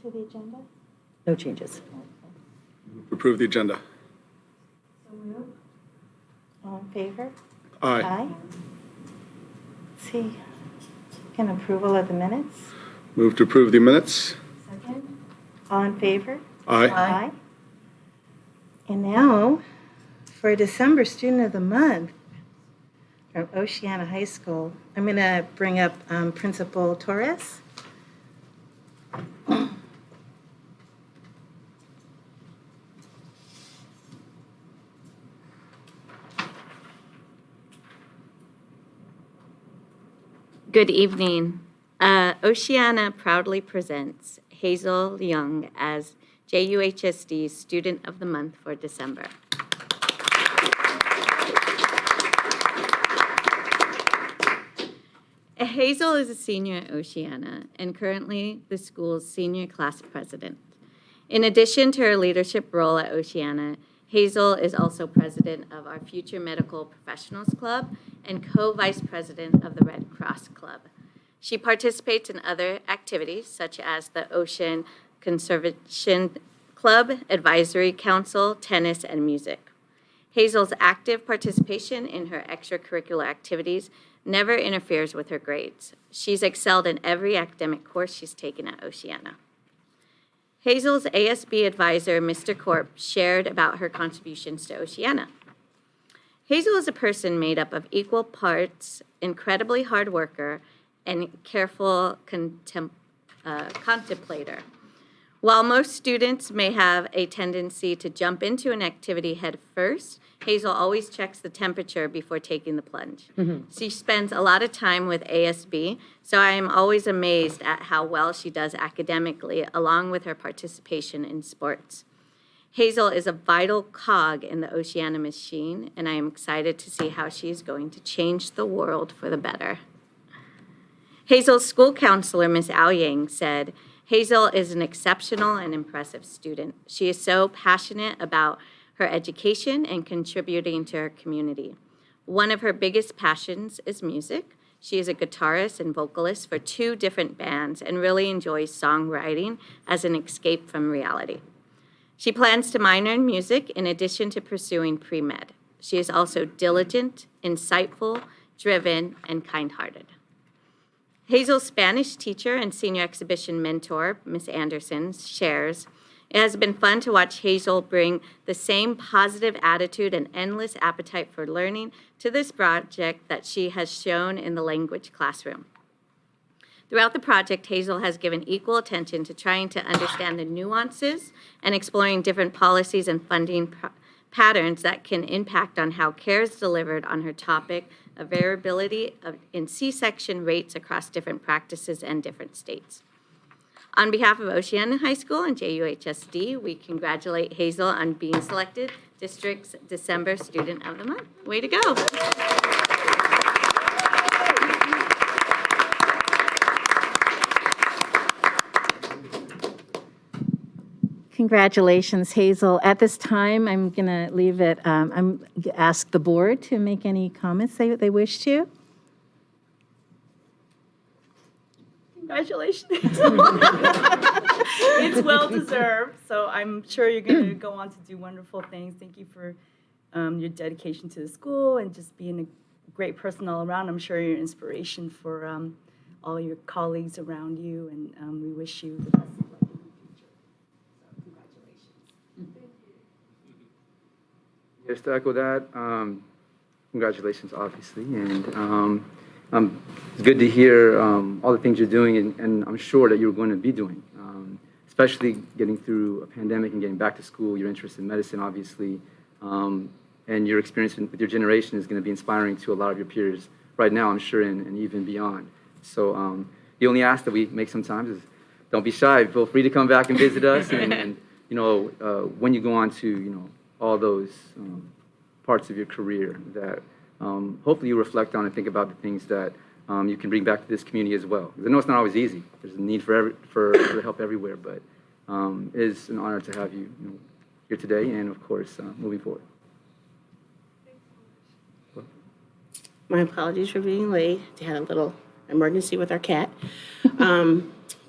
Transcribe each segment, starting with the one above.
to the agenda? No changes. Approve the agenda. So moved. All in favor? Aye. Aye. Let's see, can approval of the minutes? Move to approve the minutes. Second. All in favor? Aye. Aye. And now, for December Student of the Month from Oceana High School, I'm going to bring up Principal Torres. Good evening. Oceana proudly presents Hazel Young as JUHSD Student of the Month for December. Hazel is a senior at Oceana and currently the school's senior class president. In addition to her leadership role at Oceana, Hazel is also president of our Future Medical Professionals Club and co-vice president of the Red Cross Club. She participates in other activities such as the Ocean Conservation Club, Advisory Council, tennis, and music. Hazel's active participation in her extracurricular activities never interferes with her grades. She's excelled in every academic course she's taken at Oceana. Hazel's ASB advisor, Mr. Corp, shared about her contributions to Oceana. Hazel is a person made up of equal parts incredibly hard worker and careful contemplator. While most students may have a tendency to jump into an activity head first, Hazel always checks the temperature before taking the plunge. She spends a lot of time with ASB, so I am always amazed at how well she does academically, along with her participation in sports. Hazel is a vital cog in the Oceana machine, and I am excited to see how she is going to change the world for the better. Hazel's school counselor, Ms. Ao Yang, said, Hazel is an exceptional and impressive student. She is so passionate about her education and contributing to her community. One of her biggest passions is music. She is a guitarist and vocalist for 2 different bands and really enjoys songwriting as an escape from reality. She plans to minor in music in addition to pursuing pre-med. She is also diligent, insightful, driven, and kind-hearted. Hazel's Spanish teacher and senior exhibition mentor, Ms. Anderson, shares, it has been fun to watch Hazel bring the same positive attitude and endless appetite for learning to this project that she has shown in the language classroom. Throughout the project, Hazel has given equal attention to trying to understand the nuances and exploring different policies and funding patterns that can impact on how care is delivered on her topic of variability in C-section rates across different practices and different states. On behalf of Oceana High School and JUHSD, we congratulate Hazel on being selected District's December Student of the Month. Way to go. Congratulations, Hazel. At this time, I'm going to leave it, ask the board to make any comments they wish to. Congratulations. It's well-deserved, so I'm sure you're going to go on to do wonderful things. Thank you for your dedication to the school and just being a great person all around. I'm sure you're an inspiration for all your colleagues around you, and we wish you the best of luck in the future. So congratulations. Yes, to echo that, congratulations, obviously, and it's good to hear all the things you're doing, and I'm sure that you're going to be doing, especially getting through a pandemic and getting back to school. Your interest in medicine, obviously, and your experience with your generation is going to be inspiring to a lot of your peers right now, I'm sure, and even beyond. So the only ask that we make sometimes is don't be shy. Feel free to come back and visit us, and you know, when you go on to, you know, all those parts of your career that hopefully you reflect on and think about the things that you can bring back to this community as well. Because I know it's not always easy. There's a need for help everywhere, but it is an honor to have you, here today and, of course, moving forward. My apologies for being late. We had a little emergency with our cat.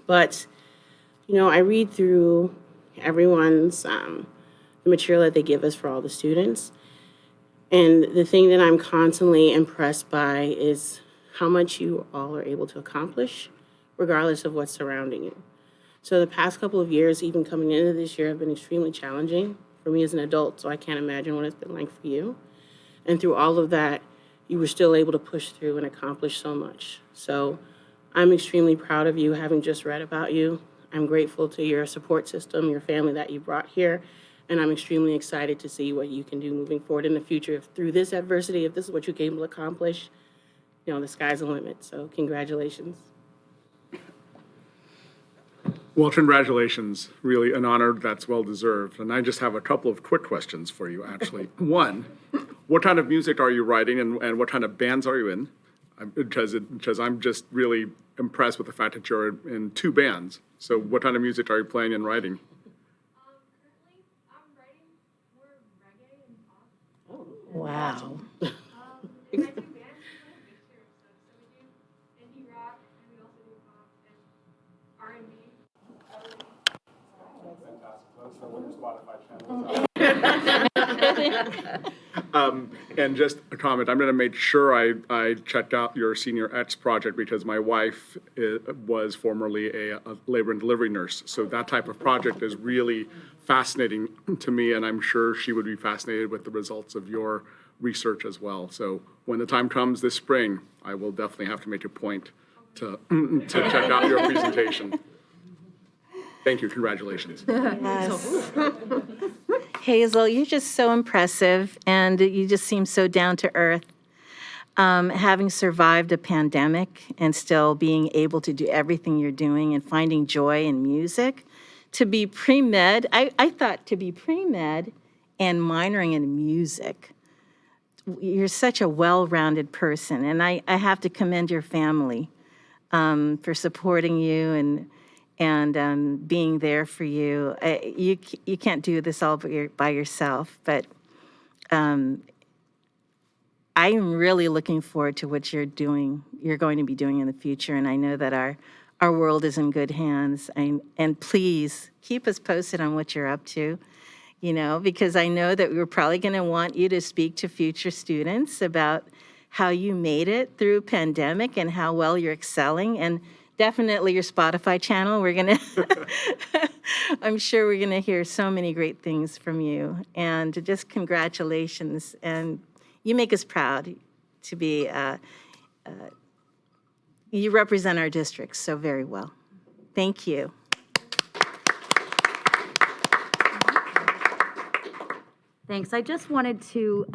But I read through everyone's the material that they give us for all the students. And the thing that I'm constantly impressed by is how much you all are able to accomplish, regardless of what's surrounding you. So the past couple of years, even coming into this year, have been extremely challenging for me as an adult, so I can't imagine what it's been like for you. And through all of that, you were still able to push through and accomplish so much. So I'm extremely proud of you, having just read about you. I'm grateful to your support system, your family that you brought here, and I'm extremely excited to see what you can do moving forward in the future. If through this adversity, if this is what you're able to accomplish, the sky's the limit. So congratulations. Well, congratulations. Really an honor that's well-deserved. And I just have a couple of quick questions for you, actually. One, what kind of music are you writing and what kind of bands are you in? Because I'm just really impressed with the fact that you're in 2 bands. So what kind of music are you playing and writing? Currently, I'm writing more reggae and pop. Wow. And I do bands, we have a mixture of stuff. So we do indie rock, and we also do pop and R&B. And just a comment, I'm going to make sure I checked out your Senior X project because my wife was formerly a labor and delivery nurse. So that type of project is really fascinating to me, and I'm sure she would be fascinated with the results of your research as well. So when the time comes this spring, I will definitely have to make a point to check out your presentation. Thank you, congratulations. Yes. Hazel, you're just so impressive, and you just seem so down to earth. Having survived a pandemic and still being able to do everything you're doing and finding joy in music, to be pre-med, I thought to be pre-med and minoring in music. You're such a well-rounded person, and I have to commend your family for supporting you and being there for you. You can't do this all by yourself, but I'm really looking forward to what you're going to be doing in the future, and I know that our world is in good hands. And please keep us posted on what you're up to, because I know that we're probably going to want you to speak to future students about how you made it through pandemic and how well you're excelling, and definitely your Spotify channel. I'm sure we're gonna hear so many great things from you, and just congratulations. And you make us proud to be, you represent our district so very well. Thank you. Thanks. I just wanted to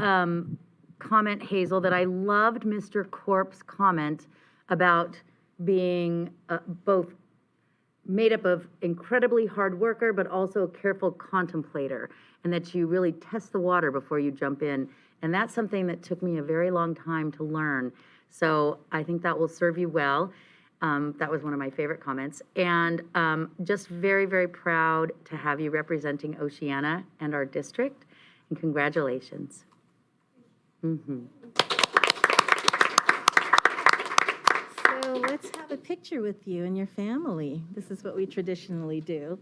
comment, Hazel, that I loved Mr. Corp's comment about being both made up of incredibly hard worker, but also a careful contemplator, and that you really test the water before you jump in. And that's something that took me a very long time to learn. So I think that will serve you well. That was one of my favorite comments. And just very, very proud to have you representing Oceana and our district. And congratulations. Mm-hmm. So let's have a picture with you and your family. This is what we traditionally do.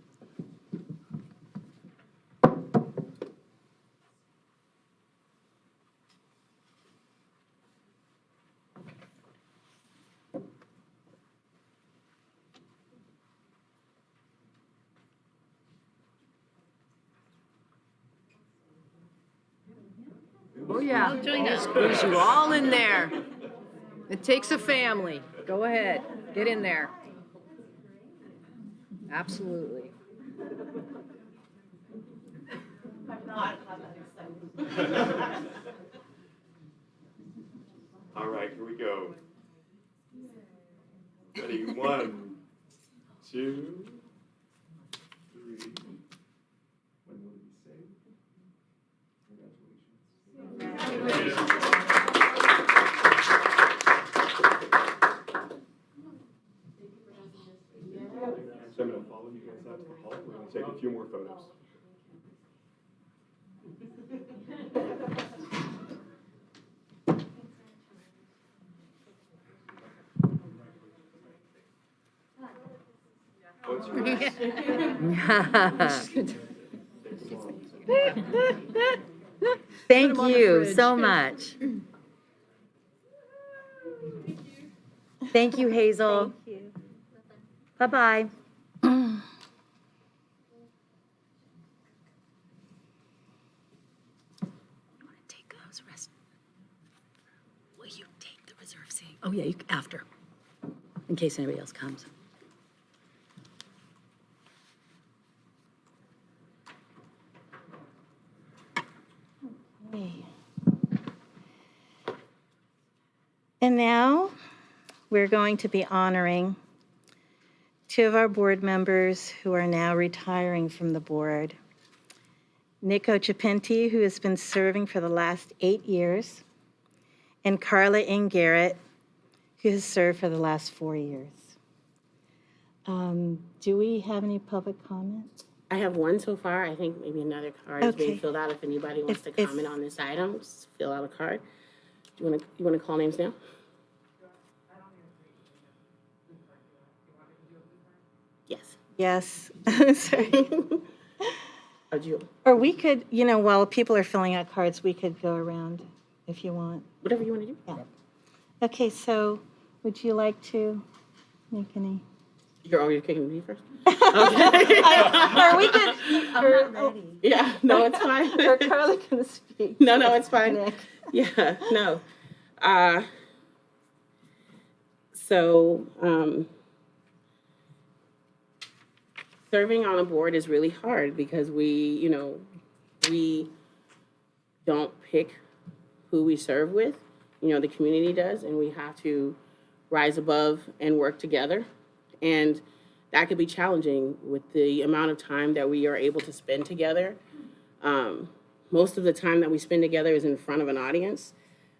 Oh, yeah. Squeeze you all in there. It takes a family. Go ahead, get in there. Absolutely. All right, here we go. Ready, 1, 2, 3. When will we say? Congratulations. So I'm going to follow you guys out to the hall. We're going to take a few more photos. What's yours? Thank on the you fridge. so much. Thank you, Hazel. Thank you. Bye-bye. Take those rest. Will you take the reserve seat? Oh, yeah, after, in case anybody else comes. Okay. And now, we're going to be honoring two of our board members who are now retiring from the board. Nick Ochapenti, who has been serving for the last 8 years, and Carla N. Garrett, who has served for the last 4 years. Do we have any public comments? I have one so far. I think maybe another card is being Okay. filled out. If anybody wants to If- comment on this item, just fill out a card. Do you want to call names now? Yes. Yes, sorry. Oh, do you, Or we could, while people are filling out cards, we could go around if you want. whatever you want to do. Yeah. Okay, so would you like to make any? You're kicking me first? Or we could, I'm not ready. Yeah, no, it's fine. Or Carla can speak. No, it's fine. Nick. Yeah, no. So, serving on a board is really hard because we don't pick who we serve with. The community does, and we have to rise above and work together. And that could be challenging with the amount of time that we are able to spend together. Most of the time that we spend together is in front of an audience.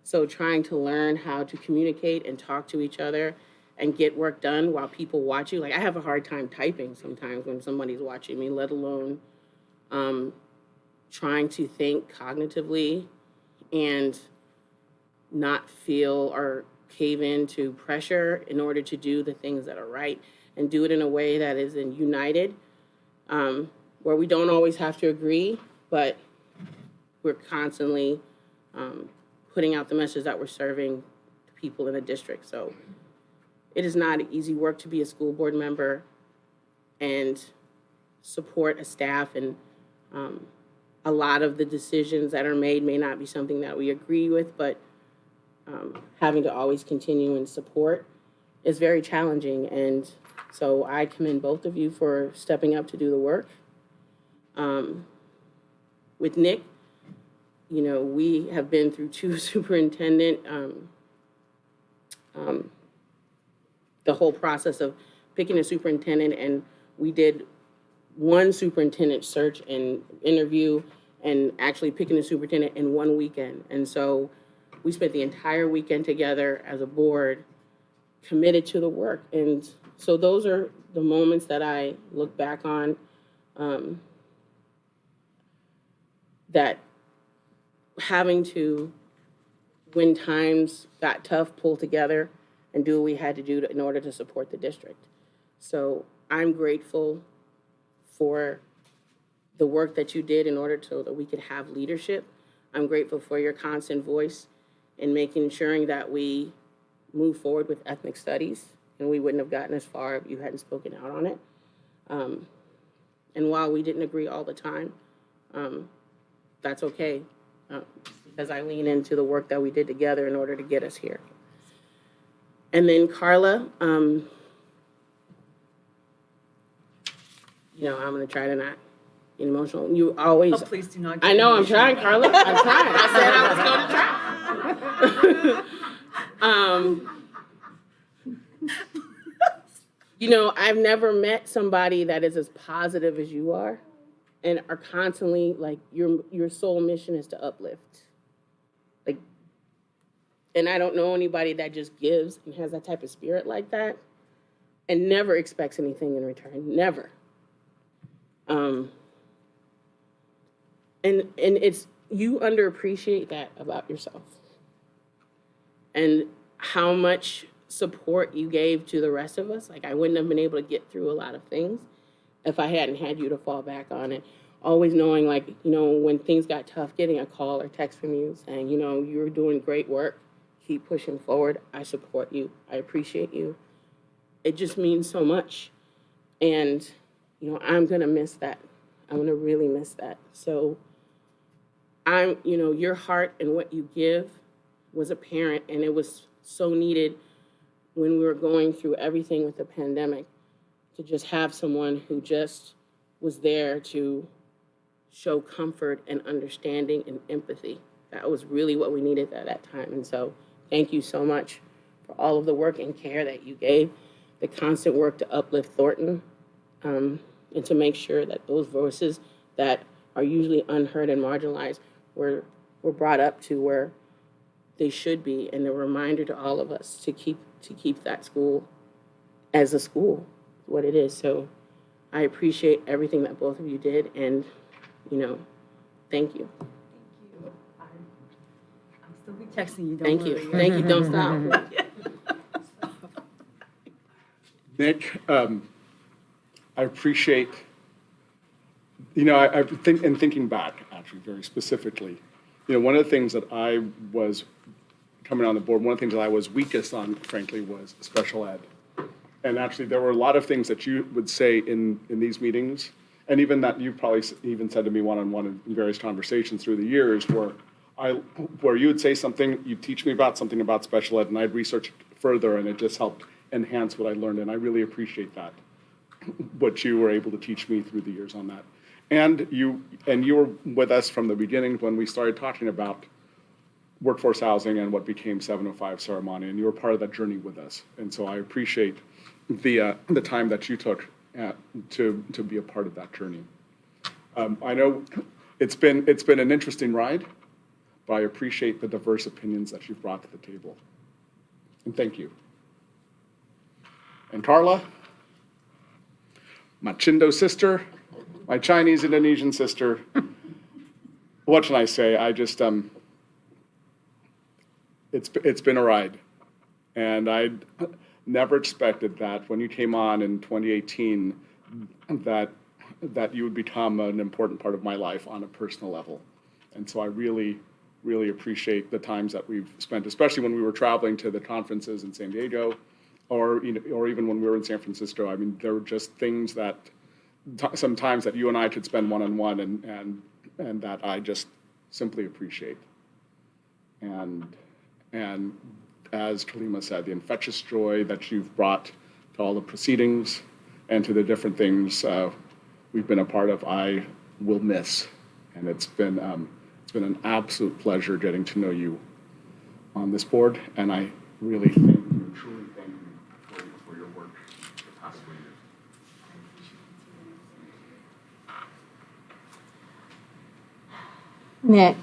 So trying to learn how to communicate and talk to each other and get work done while people watch you. Like, I have a hard time typing sometimes when somebody's watching me, let alone trying to think cognitively and not feel or cave into pressure in order to do the things that are right and do it in a way that is united, where we don't always have to agree, but we're constantly putting out the message that we're serving people in the district. So it is not easy work to be a school board member and support a staff, and a lot of the decisions that are made may not be something that we agree with, but having to always continue and support is very challenging. And so I commend both of you for stepping up to do the work. With Nick, we have been through two superintendent, the whole process of picking a superintendent, and we did one superintendent search and interview and actually picking a superintendent in one weekend. And so we spent the entire weekend together as a board, committed to the work. And so those are the moments that I look back on, that having to, when times got tough, pull together and do what we had to do in order to support the district. So I'm grateful for the work that you did in order so that we could have leadership. I'm grateful for your constant voice in ensuring that we move forward with ethnic studies, and we wouldn't have gotten as far if you hadn't spoken out on it. And while we didn't agree all the time, that's okay, because I lean into the work that we did together in order to get us here. And then Carla, I'm gonna try to not get emotional. You always. Oh, please do not. Get I know, I'm emotional. trying, Carla. I'm trying. I said I was going to try. I've never met somebody that is as positive as you are, and are constantly like your sole mission is to uplift. Like, and I don't know anybody that just gives and has that type of spirit like that, and never expects anything in return. Never. And it's, you underappreciate that about yourself, and how much support you gave to the rest of us. Like, I wouldn't have been able to get through a lot of things if I hadn't had you to fall back on. And always knowing, like, you know, when things got tough, getting a call or text from you saying, you know, you're doing great work, keep pushing forward. I support you. I appreciate you. It just means so much. And, you know, I'm going to miss that. I'm going to really miss that. So you know, your heart and what you give was apparent, and it was so needed when we were going through everything with the pandemic, to just have someone who just was there to show comfort and understanding and empathy. That was really what we needed at that time. And so thank you so much for all of the work and care that you gave, the constant work to uplift Thornton, and to make sure that those voices that are usually unheard and marginalized were brought up to where they should be, and a reminder to all of us to keep that school as a school, what it is. So I appreciate everything that both of you did, and, you know, thank you. I'll still be texting you, don't Thank worry. you. Thank you. Don't stop. Nick, I appreciate, you know, I think, in thinking back, actually, very specifically, you know, one of the things that I was coming on the board, one of the things that I was weakest on, frankly, was special ed. And actually, there were a lot of things that you would say in these meetings, and even that you probably even said to me one-on-one in various conversations through the years, where you would say something, you'd teach me about something about special ed, and I'd research it further, and it just helped enhance what I learned, and I really appreciate that, what you were able to teach me through the years on that. And you were with us from the beginning when we started talking about workforce housing and what became 705 Ceremony, and you were part of that journey with us. And so I appreciate the time that you took to be a part of that journey. I know it's been an interesting ride, but I appreciate the diverse opinions that you've brought to the table. And thank you. And Carla, my Chindo sister, my Chinese Indonesian sister, what can I say? I just, it's been a ride. And I never expected that when you came on in 2018, that you would become an important part of my life on a personal level. And so I really, really appreciate the times that we've spent, especially when we were traveling to the conferences in San Diego, or even when we were in San Francisco. I mean, there were just things that sometimes that you and I could spend one-on-one, and that I just simply appreciate. And as Kalima said, the infectious joy that you've brought to all the proceedings and to the different things we've been a part of, I will miss. And it's been an absolute pleasure getting to know you on this board, and I really thank you, truly thank you for your work the past 4 years. Nick,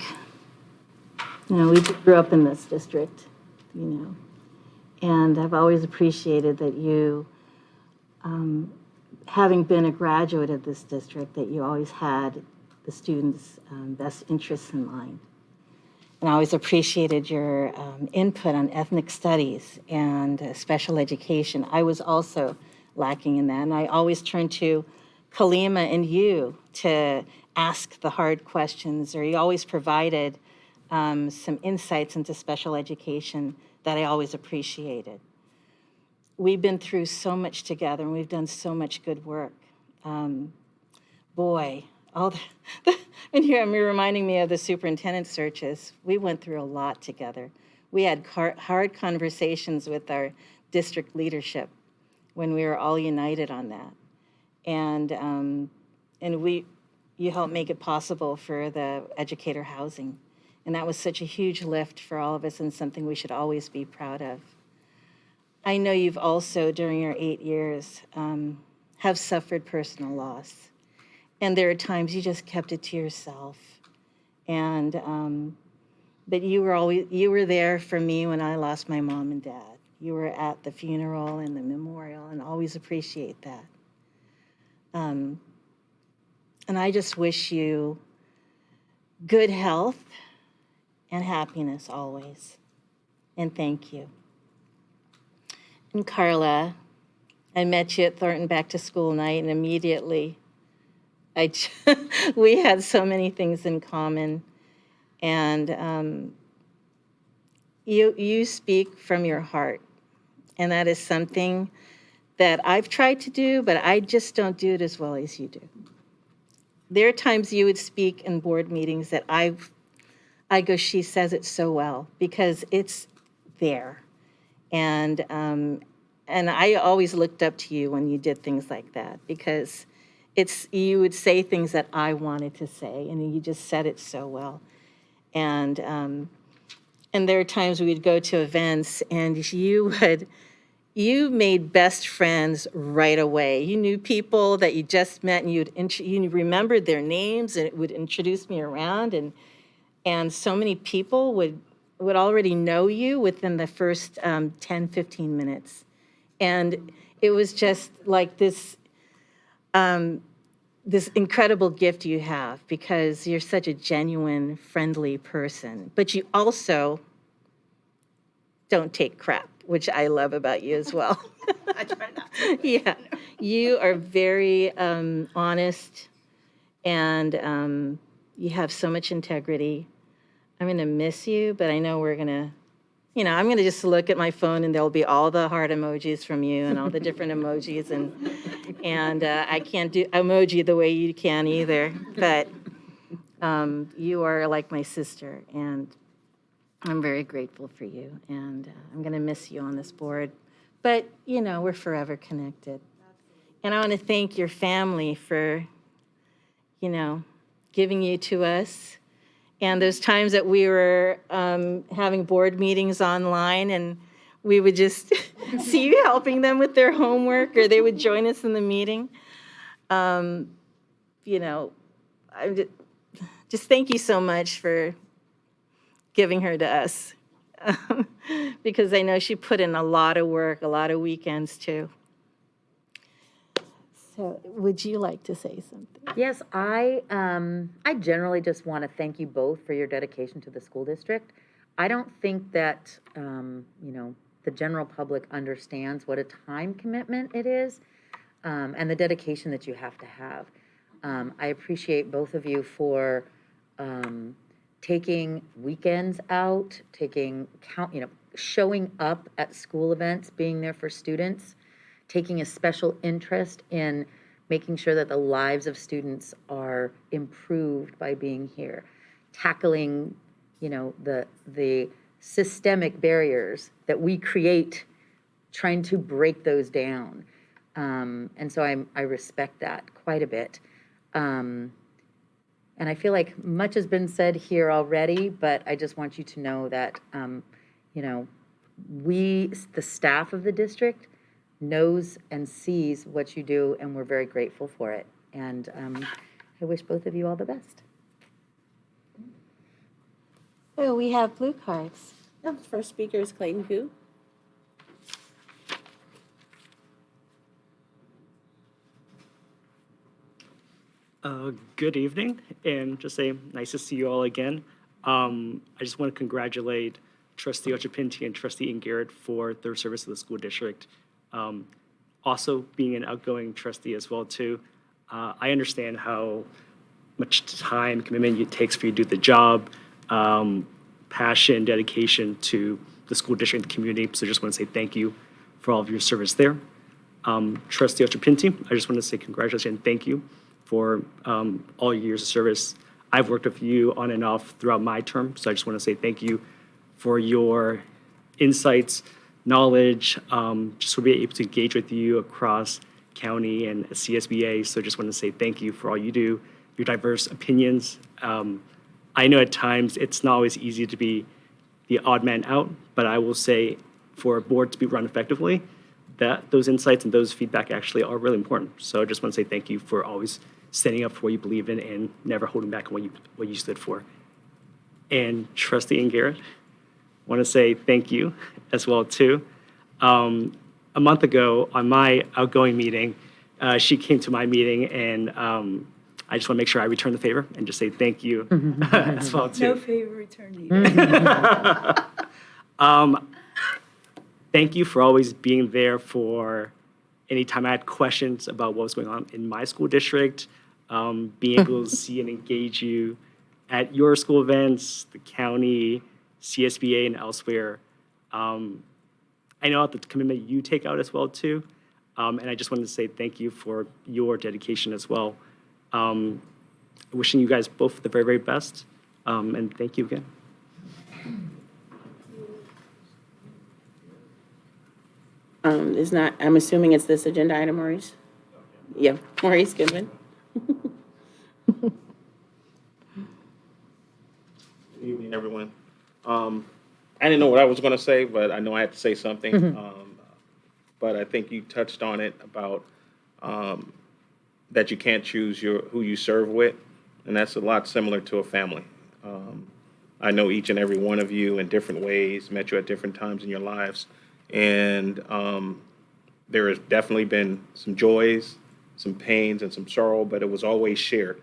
you know, we grew up in this district, you know, and I've always appreciated that you, having been a graduate of this district, that you always had the students' best interests in mind. And I always appreciated your input on ethnic studies and special education. I was also lacking in that, and I always turned to Kalima and you to ask the hard questions, or you always provided some insights into special education that I always appreciated. We've been through so much together, and we've done so much good work. Boy, and here I'm reminding me of the superintendent searches. We went through a lot together. We had hard conversations with our district leadership when we were all united on that. And you helped make it possible for the educator housing. And that was such a huge lift for all of us, and something we should always be proud of. I know you've also, during your 8 years, have suffered personal loss. And there are times you just kept it to yourself. And, but you were there for me when I lost my mom and dad. You were at the funeral and the memorial, and always appreciate that. And I just wish you good health and happiness always. And thank you. And Carla, I met you at Thornton Back to School night, and immediately we had so many things in common. And you speak from your heart. And that is something that I've tried to do, but I just don't do it as well as you do. There are times you would speak in board meetings that I go, she says it so well, because it's there. And I always looked up to you when you did things like that, because you would say things that I wanted to say, and you just said it so well. And there are times we'd go to events, and you made best friends right away. You knew people that you just met, and you remembered their names, and it would introduce me around, and so many people would already know you within the first 10, 15 minutes. And it was just like this incredible gift you have, because you're such a genuine, friendly person. But you also don't take crap, which I love about you as well. I try not to. Yeah, you are very honest, and you have so much integrity. I'm going to miss you, but I know we're going to, I'm going to just look at my phone, and there'll be all the heart emojis from you and all the different emojis, and I can't do emoji the way you can either, but you are like my sister, and I'm very grateful for you, and I'm going to miss you on this board. But, we're forever connected. And I want to thank your family for, giving you to us. And those times that we were having board meetings online, and we would just see you helping them with their homework, or they would join us in the meeting. I just thank you so much for giving her to us, because I know she put in a lot of work, a lot of weekends too. So would you like to say something? Yes, I generally just want to thank you both for your dedication to the school district. I don't think that, the general public understands what a time commitment it is, and the dedication that you have to have. I appreciate both of you for taking weekends out, showing up at school events, being there for students, taking a special interest in making sure that the lives of students are improved by being here, tackling, the systemic barriers that we create, trying to break those down. And so I respect that quite a bit. And I feel like much has been said here already, but I just want you to know that, the staff of the district, knows and sees what you do, and we're very grateful for it. And I wish both of you all the best. Oh, we have blue cards. The first speaker is Clayton Koo. Good evening, and just say nice to see you all again. I just want to congratulate Trustee Ochapinti and Trustee Garrett for their service to the school district. Also being an outgoing trustee as well too. I understand how much time, commitment it takes for you to do the job, passion, dedication to the school district and the community. So just want to say thank you for all of your service there. Trustee Ochapinti, I just want to say congratulations and thank you for all your years of service. I've worked with you on and off throughout my term, so I just want to say thank you for your insights, knowledge, just to be able to engage with you across county and CSBA. So just want to say thank you for all you do, your diverse opinions. I know at times it's not always easy to be the odd man out, but I will say for a board to be run effectively, that those insights and those feedback actually are really important. So I just want to say thank you for always standing up for what you believe in and never holding back on what you stood for. And Trustee Garrett, want to say thank you as well too. A month ago on my outgoing meeting, she came to my meeting, and I just want to make sure I return the favor and just say thank you as well too. No favor returned either. thank you for always being there for anytime I had questions about what was going on in my school district, being able to see and engage you at your school events, the county, CSBA, and elsewhere. I know the commitment you take out as well, too. And I just wanted to say thank you for your dedication as well. Wishing you guys both the very, very best. And thank you again. I'm assuming it's this agenda item, Maurice? Yeah, Maurice Goodman. Good evening, everyone. I didn't know what I was going to say, but I know I had to say something. But I think you touched on it about that you can't choose who you serve with, and that's a lot similar to a family. I know each and every one of you in different ways, met you at different times in your lives, and there has definitely been some joys, some pains, and some sorrow, but it was always shared.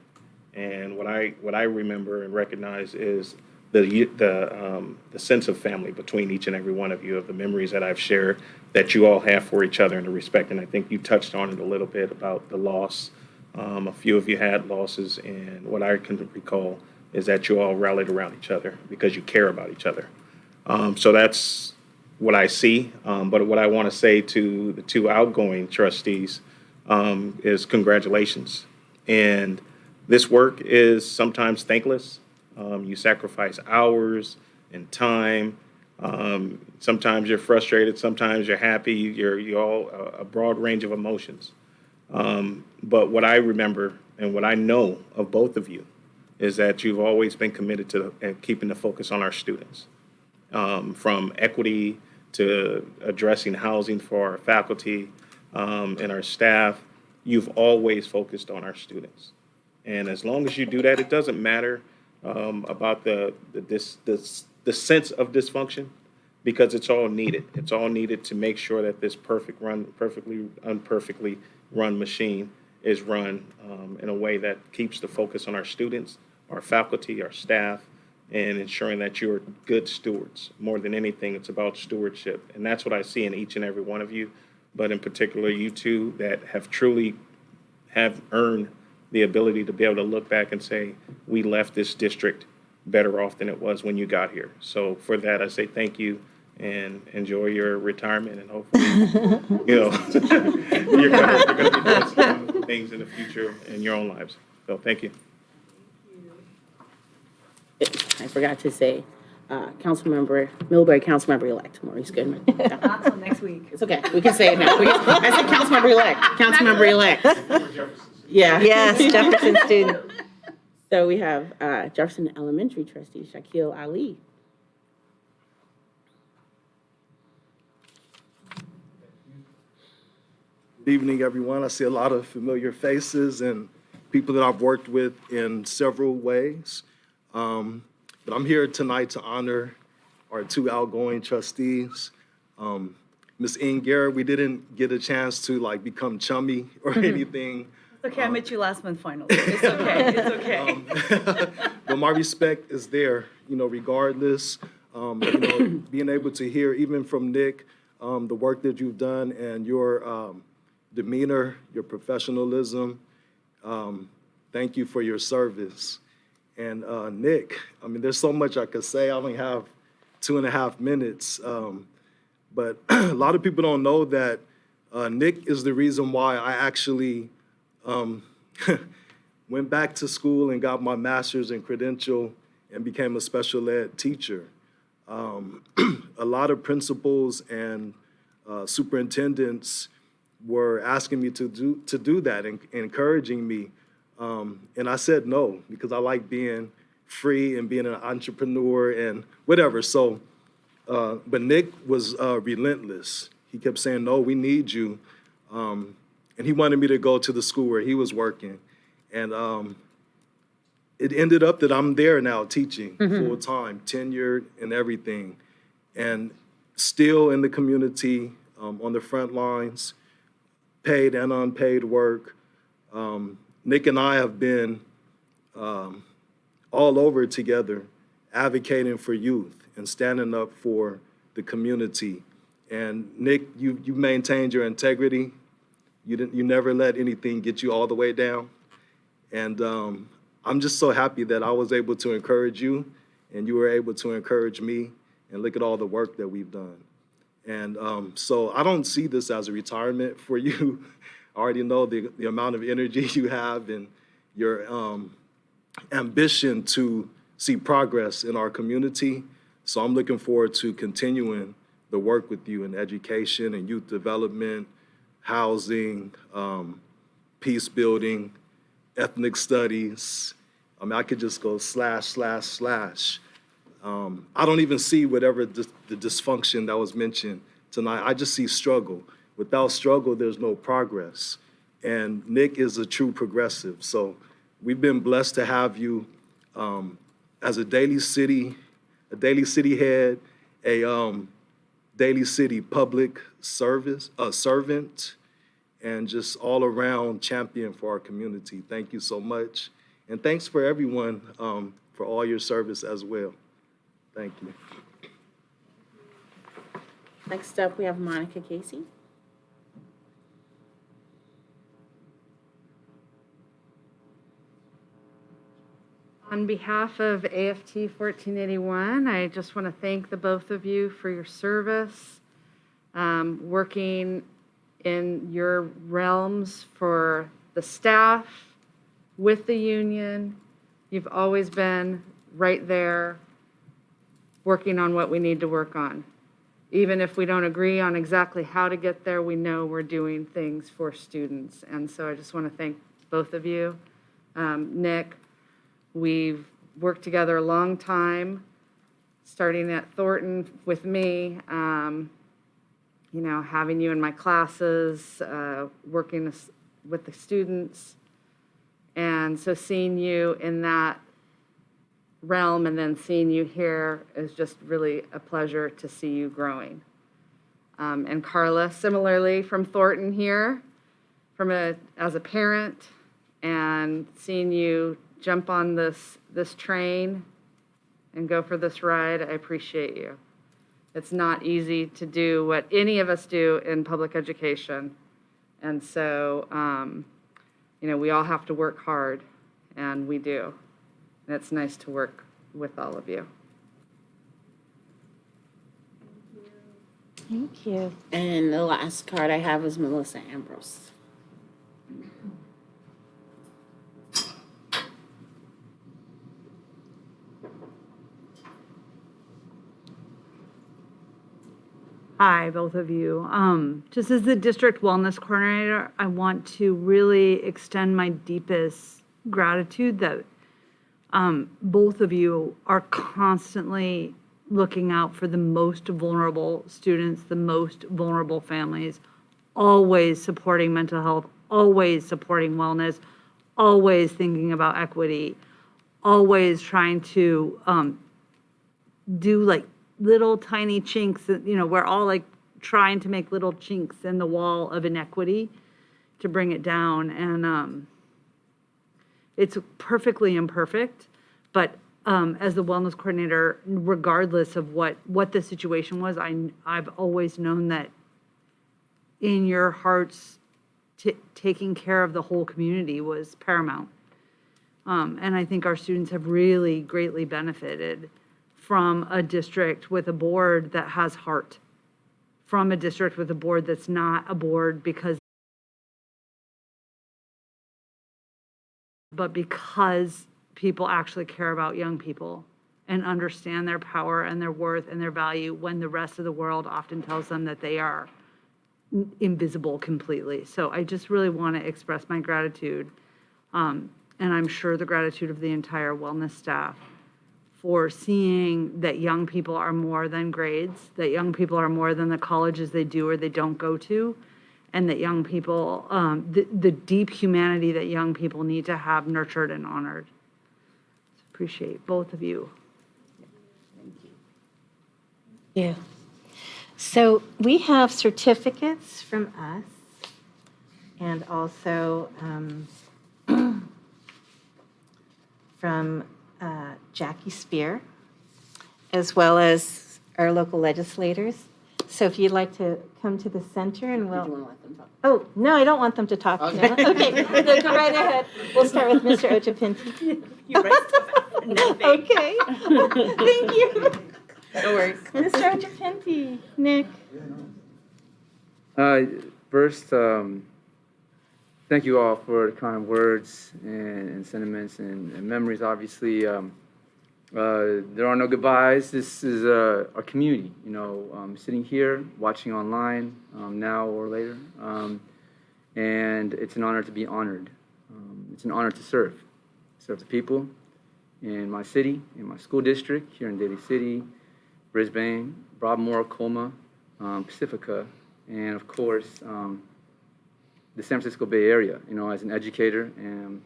And what I remember and recognize is the sense of family between each and every one of you, of the memories that I've shared that you all have for each other and the respect. And I think you touched on it a little bit about the loss. A few of you had losses, and what I can recall is that you all rallied around each other because you care about each other. So that's what I see. But what I want to say to the two outgoing trustees is congratulations. And this work is sometimes thankless. You sacrifice hours and time. Sometimes you're frustrated. Sometimes you're happy. You're all a broad range of emotions. But what I remember and what I know of both of you is that you've always been committed to keeping the focus on our students. From equity to addressing housing for our faculty and our staff, you've always focused on our students. And as long as you do that, it doesn't matter about the sense of dysfunction, because it's all needed. It's all needed to make sure that this unperfectly run machine is run in a way that keeps the focus on our students, our faculty, our staff, and ensuring that you're good stewards. More than anything, it's about stewardship. And that's what I see in each and every one of you, but in particular you two that have truly have earned the ability to be able to look back and say, we left this district better off than it was when you got here. So for that, I say thank you and enjoy your retirement, and hopefully, you're going to be doing some things in the future in your own lives. So thank you. I forgot to say, Millbury Councilmember-elect Maurice Goodman. Not till next week. It's okay, we can say it now. I said Councilmember-elect. Yeah. Yes, Jefferson student. So we have Jefferson Elementary trustee Shakil Ali. Good evening, everyone. I see a lot of familiar faces and people that I've worked with in several ways. But I'm here tonight to honor our two outgoing trustees. Ms. Garrett, we didn't get a chance to become chummy or anything. It's okay, I met you last month finally. It's okay, it's okay. But my respect is there, regardless. Being able to hear even from Nick, the work that you've done and your demeanor, your professionalism. Thank you for your service. And Nick, there's so much I could say. I only have 2.5 minutes. But a lot of people don't know that Nick is the reason why I actually went back to school and got my master's in credential and became a special ed teacher. A lot of principals and superintendents were asking me to do that and encouraging me. And I said no, because I like being free and being an entrepreneur and whatever. So, but Nick was relentless. He kept saying, no, we need you. And he wanted me to go to the school where he was working. And it ended up that I'm there now teaching full time, tenured and everything. And still in the community, on the front lines, paid and unpaid work. Nick and I have been all over together advocating for youth and standing up for the community And Nick, you maintained your integrity. You never let anything get you all the way down. And I'm just so happy that I was able to encourage you and you were able to encourage me, and look at all the work that we've done. And so I don't see this as a retirement for you. I already know the amount of energy you have and your ambition to see progress in our community. So I'm looking forward to continuing the work with you in education and youth development, housing, peace building, ethnic studies. I mean, I could just go slash. I don't even see whatever the dysfunction that was mentioned tonight. I just see struggle. Without struggle, there's no progress. And Nick is a true progressive. So we've been blessed to have you as a Daly City head, a Daly City public servant, and just all around champion for our community. Thank you so much. And thanks for everyone for all your service as well. Thank you. Next up, we have Monica Casey. On behalf of AFT 1481, I just want to thank the both of you for your service, working in your realms for the staff, with the union. You've always been right there working on what we need to work on. Even if we don't agree on exactly how to get there, we know we're doing things for students. And so I just want to thank both of you. Nick, we've worked together a long time, starting at Thornton with me, having you in my classes, working with the students. And so seeing you in that realm and then seeing you here is just really a pleasure to see you growing. And Carla, similarly from Thornton here, as a parent, and seeing you jump on this train and go for this ride, I appreciate you. It's not easy to do what any of us do in public education. And so, we all have to work hard, and we do. And it's nice to work with all of you. Thank you. And the last card I have is Melissa Ambrose. Hi, both of you. Just as the district wellness coordinator, I want to really extend my deepest gratitude that both of you are constantly looking out for the most vulnerable students, the most vulnerable families, always supporting mental health, always supporting wellness, always thinking about equity, always trying to do like little tiny chinks that, we're all like trying to make little chinks in the wall of inequity to bring it down. And it's perfectly imperfect, but as the wellness coordinator, regardless of what the situation was, I've always known that in your hearts, taking care of the whole community was paramount. And I think our students have really greatly benefited from a district with a board that has heart, from a district with a board that's not a board but because people actually care about young people and understand their power and their worth and their value when the rest of the world often tells them that they are invisible completely. So I just really want to express my gratitude, and I'm sure the gratitude of the entire wellness staff, for seeing that young people are more than grades, that young people are more than the colleges they do or they don't go to, and that young people, the deep humanity that young people need to have nurtured and honored. Appreciate both of you. Thank you. So we have certificates from us and also from Jackie Spear, as well as our local legislators. So if you'd like to come to the center and we'll. Oh, no, I don't want them to talk. Okay, no, go right ahead. We'll start with Mr. Ochapinti. You write stuff out for nothing. Okay, thank you. No worries. Mr. Ochapinti, Nick. First, thank you all for the kind words and sentiments and memories. Obviously, there are no goodbyes. This is our community, sitting here, watching online, now or later. And it's an honor to be honored. It's an honor to serve the people in my city, in my school district, here in Daly City, Brisbane, Broadmoor, Colma, Pacifica, and of course, the San Francisco Bay Area, as an educator and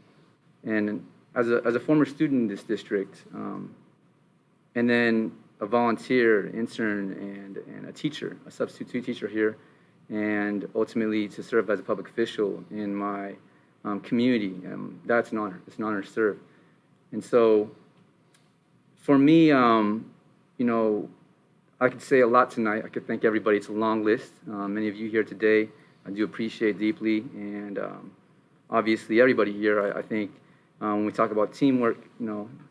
as a former student in this district, and then a volunteer, intern, and a teacher, a substitute teacher here, and ultimately to serve as a public official in my community. That's an honor. It's an honor to serve. And so for me, I could say a lot tonight. I could thank everybody. It's a long list. Many of you here today, I do appreciate deeply. And obviously, everybody here, I think when we talk about teamwork,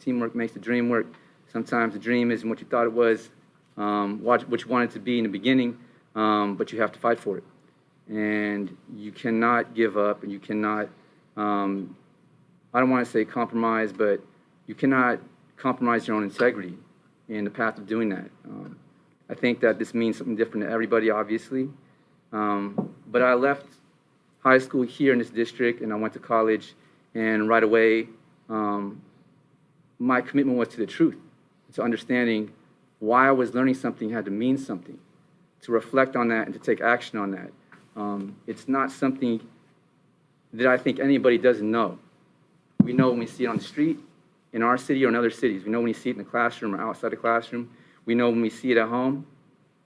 teamwork makes the dream work. Sometimes the dream isn't what you thought it was, what you wanted it to be in the beginning, but you have to fight for it. And you cannot give up, and you cannot, I don't want to say compromise, but you cannot compromise your own integrity in the path of doing that. I think that this means something different to everybody, obviously. But I left high school here in this district, and I went to college, and right away, my commitment was to the truth, to understanding why I was learning something had to mean something, to reflect on that and to take action on that. It's not something that I think anybody doesn't know. We know when we see it on the street, in our city or in other cities. We know when we see it in the classroom or outside the classroom. We know when we see it at home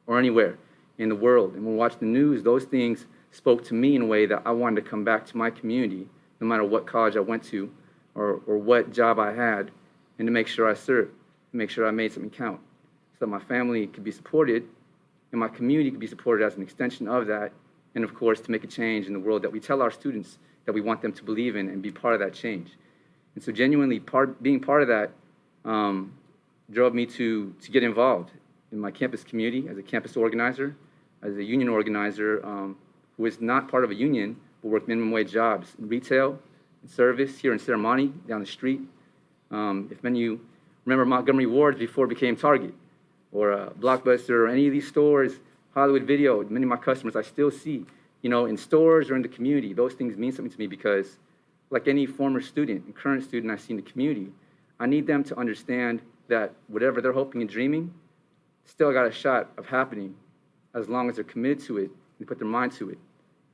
or anywhere in the world. And when we watch the news, those things spoke to me in a way that I wanted to come back to my community, no matter what college I went to or what job I had, and to make sure I served, to make sure I made something count, so that my family could be supported and my community could be supported as an extension of that, and of course, to make a change in the world that we tell our students that we want them to believe in and be part of that change. And so genuinely, being part of that drove me to get involved in my campus community as a campus organizer, as a union organizer who is not part of a union, but worked minimum wage jobs in retail, in service, here in Serramonte, down the street. If many of you remember Montgomery Ward before it became Target, or Blockbuster, or any of these stores, Hollywood Video, many of my customers I still see, in stores or in the community. Those things mean something to me because, like any former student and current student I see in the community, I need them to understand that whatever they're hoping and dreaming still got a shot of happening as long as they're committed to it and put their mind to it,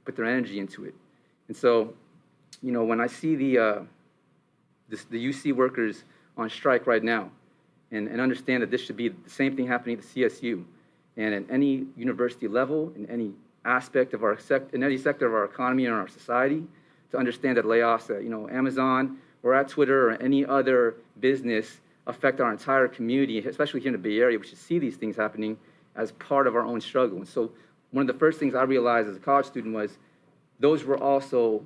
put their energy into it. And so, when I see the UC workers on strike right now and understand that this should be the same thing happening at the CSU and at any university level, in any aspect of in any sector of our economy and our society, to understand that layoffs at Amazon or at Twitter or any other business affect our entire community, especially here in the Bay Area. We should see these things happening as part of our own struggle. And so one of the first things I realized as a college student was those were also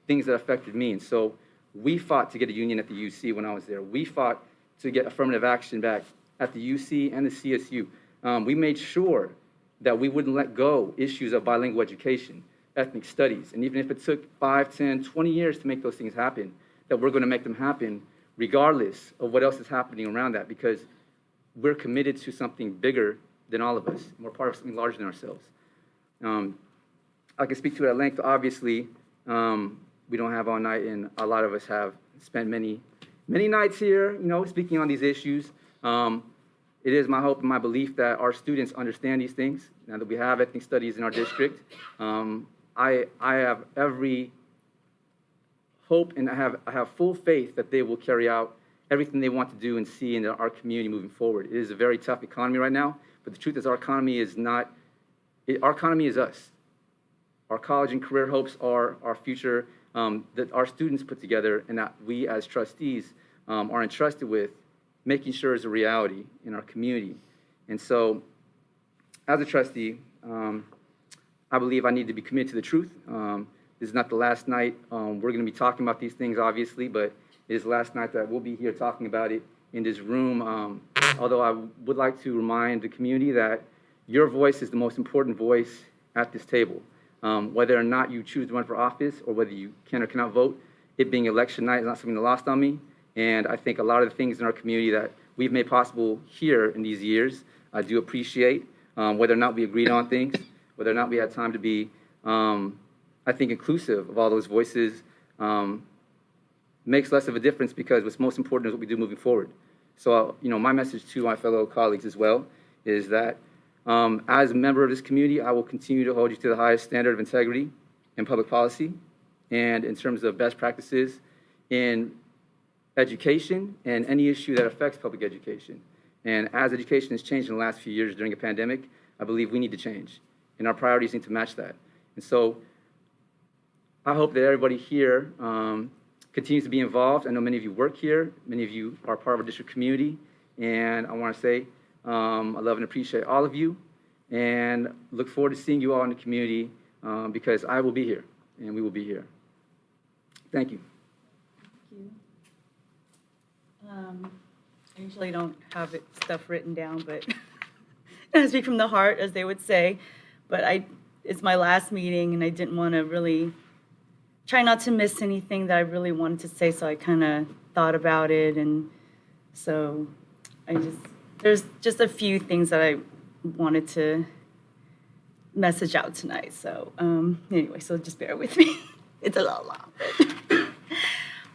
things that affected me. And so we fought to get a union at the UC when I was there. We fought to get affirmative action back at the UC and the CSU. We made sure that we wouldn't let go issues of bilingual education, ethnic studies, and even if it took 5, 10, 20 years to make those things happen, that we're going to make them happen regardless of what else is happening around that, because we're committed to something bigger than all of us. We're part of something larger than ourselves. I can speak to it at length. Obviously, we don't have all night, and a lot of us have spent many nights here, speaking on these issues. It is my hope and my belief that our students understand these things. Now that we have ethnic studies in our district, I have every hope and I have full faith that they will carry out everything they want to do and see in our community moving forward. It is a very tough economy right now, but the truth is our economy is not, our economy is us. Our college and career hopes are our future that our students put together and that we as trustees are entrusted with making sure is a reality in our community. And so as a trustee, I believe I need to be committed to the truth. This is not the last night we're going to be talking about these things, obviously, but it is the last night that we'll be here talking about it in this room. Although I would like to remind the community that your voice is the most important voice at this table. Whether or not you choose to run for office or whether you can or cannot vote, it being election night is not something lost on me. And I think a lot of the things in our community that we've made possible here in these years, I do appreciate. Whether or not we agreed on things, whether or not we had time to be, I think, inclusive of all those voices, makes less of a difference because what's most important is what we do moving forward. So, my message to my fellow colleagues as well is that as a member of this community, I will continue to hold you to the highest standard of integrity in public policy and in terms of best practices in education and any issue that affects public education. And as education has changed in the last few years during a pandemic, I believe we need to change, and our priorities need to match that. And so I hope that everybody here continues to be involved. I know many of you work here, many of you are part of our district community, and I want to say I love and appreciate all of you, and look forward to seeing you all in the community because I will be here, and we will be here. Thank you. I usually don't have stuff written down, but I speak from the heart, as they would say. But it's my last meeting, and I didn't want to really try not to miss anything that I really wanted to say, so I kind of thought about it, and so there's just a few things that I wanted to message out tonight. So anyway, so just bear with me. It's a little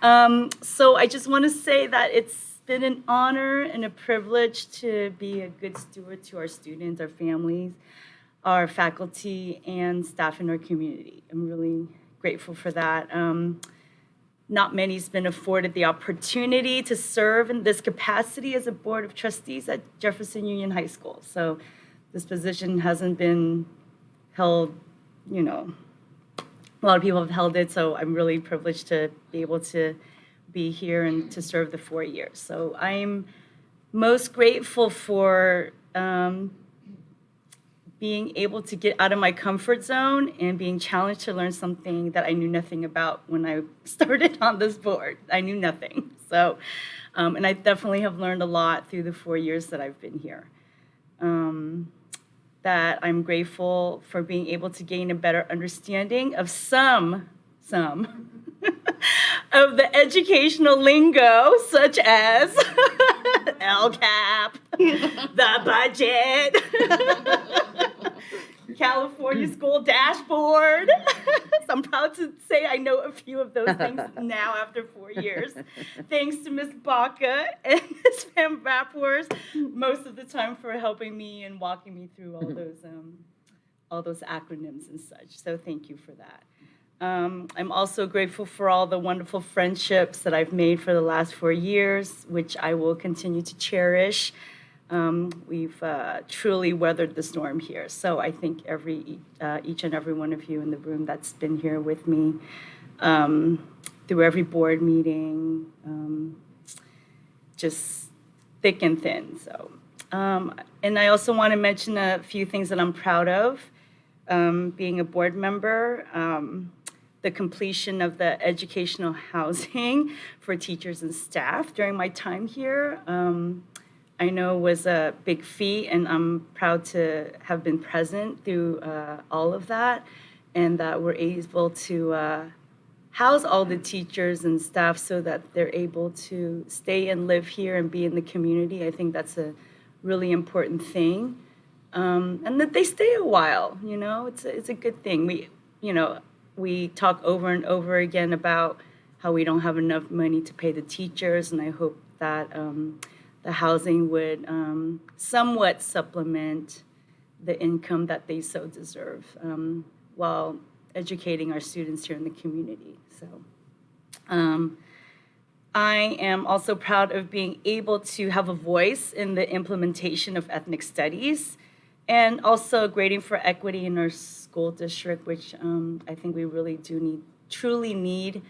long. So I just want to say that it's been an honor and a privilege to be a good steward to our students, our families, our faculty, and staff in our community. I'm really grateful for that. Not many's been afforded the opportunity to serve in this capacity as a board of trustees at Jefferson Union High School. So this position hasn't been held, a lot of people have held it, so I'm really privileged to be able to be here and to serve the 4 years. So I'm most grateful for being able to get out of my comfort zone and being challenged to learn something that I knew nothing about when I started on this board. I knew nothing. So, and I definitely have learned a lot through the 4 years that I've been here. That I'm grateful for being able to gain a better understanding of some of the educational lingo, such as LCAP, the budget, California School Dashboard. So I'm proud to say I know a few of those things now after 4 years. Thanks to Ms. Baca and Ms. Van Rapworth most of the time for helping me and walking me through all those acronyms and such. So thank you for that. I'm also grateful for all the wonderful friendships that I've made for the last 4 years, which I will continue to cherish. We've truly weathered the storm here. So I thank each and every one of you in the room that's been here with me through every board meeting, just thick and thin. So, and I also want to mention a few things that I'm proud of being a board member. The completion of the educational housing for teachers and staff during my time here. I know was a big feat, and I'm proud to have been present through all of that, and that we're able to house all the teachers and staff so that they're able to stay and live here and be in the community. I think that's a really important thing, and that they stay a while. It's a good thing. We talk over and over again about how we don't have enough money to pay the teachers, and I hope that the housing would somewhat supplement the income that they so deserve while educating our students here in the community. So I am also proud of being able to have a voice in the implementation of ethnic studies and also grading for equity in our school district, which I think we really do truly need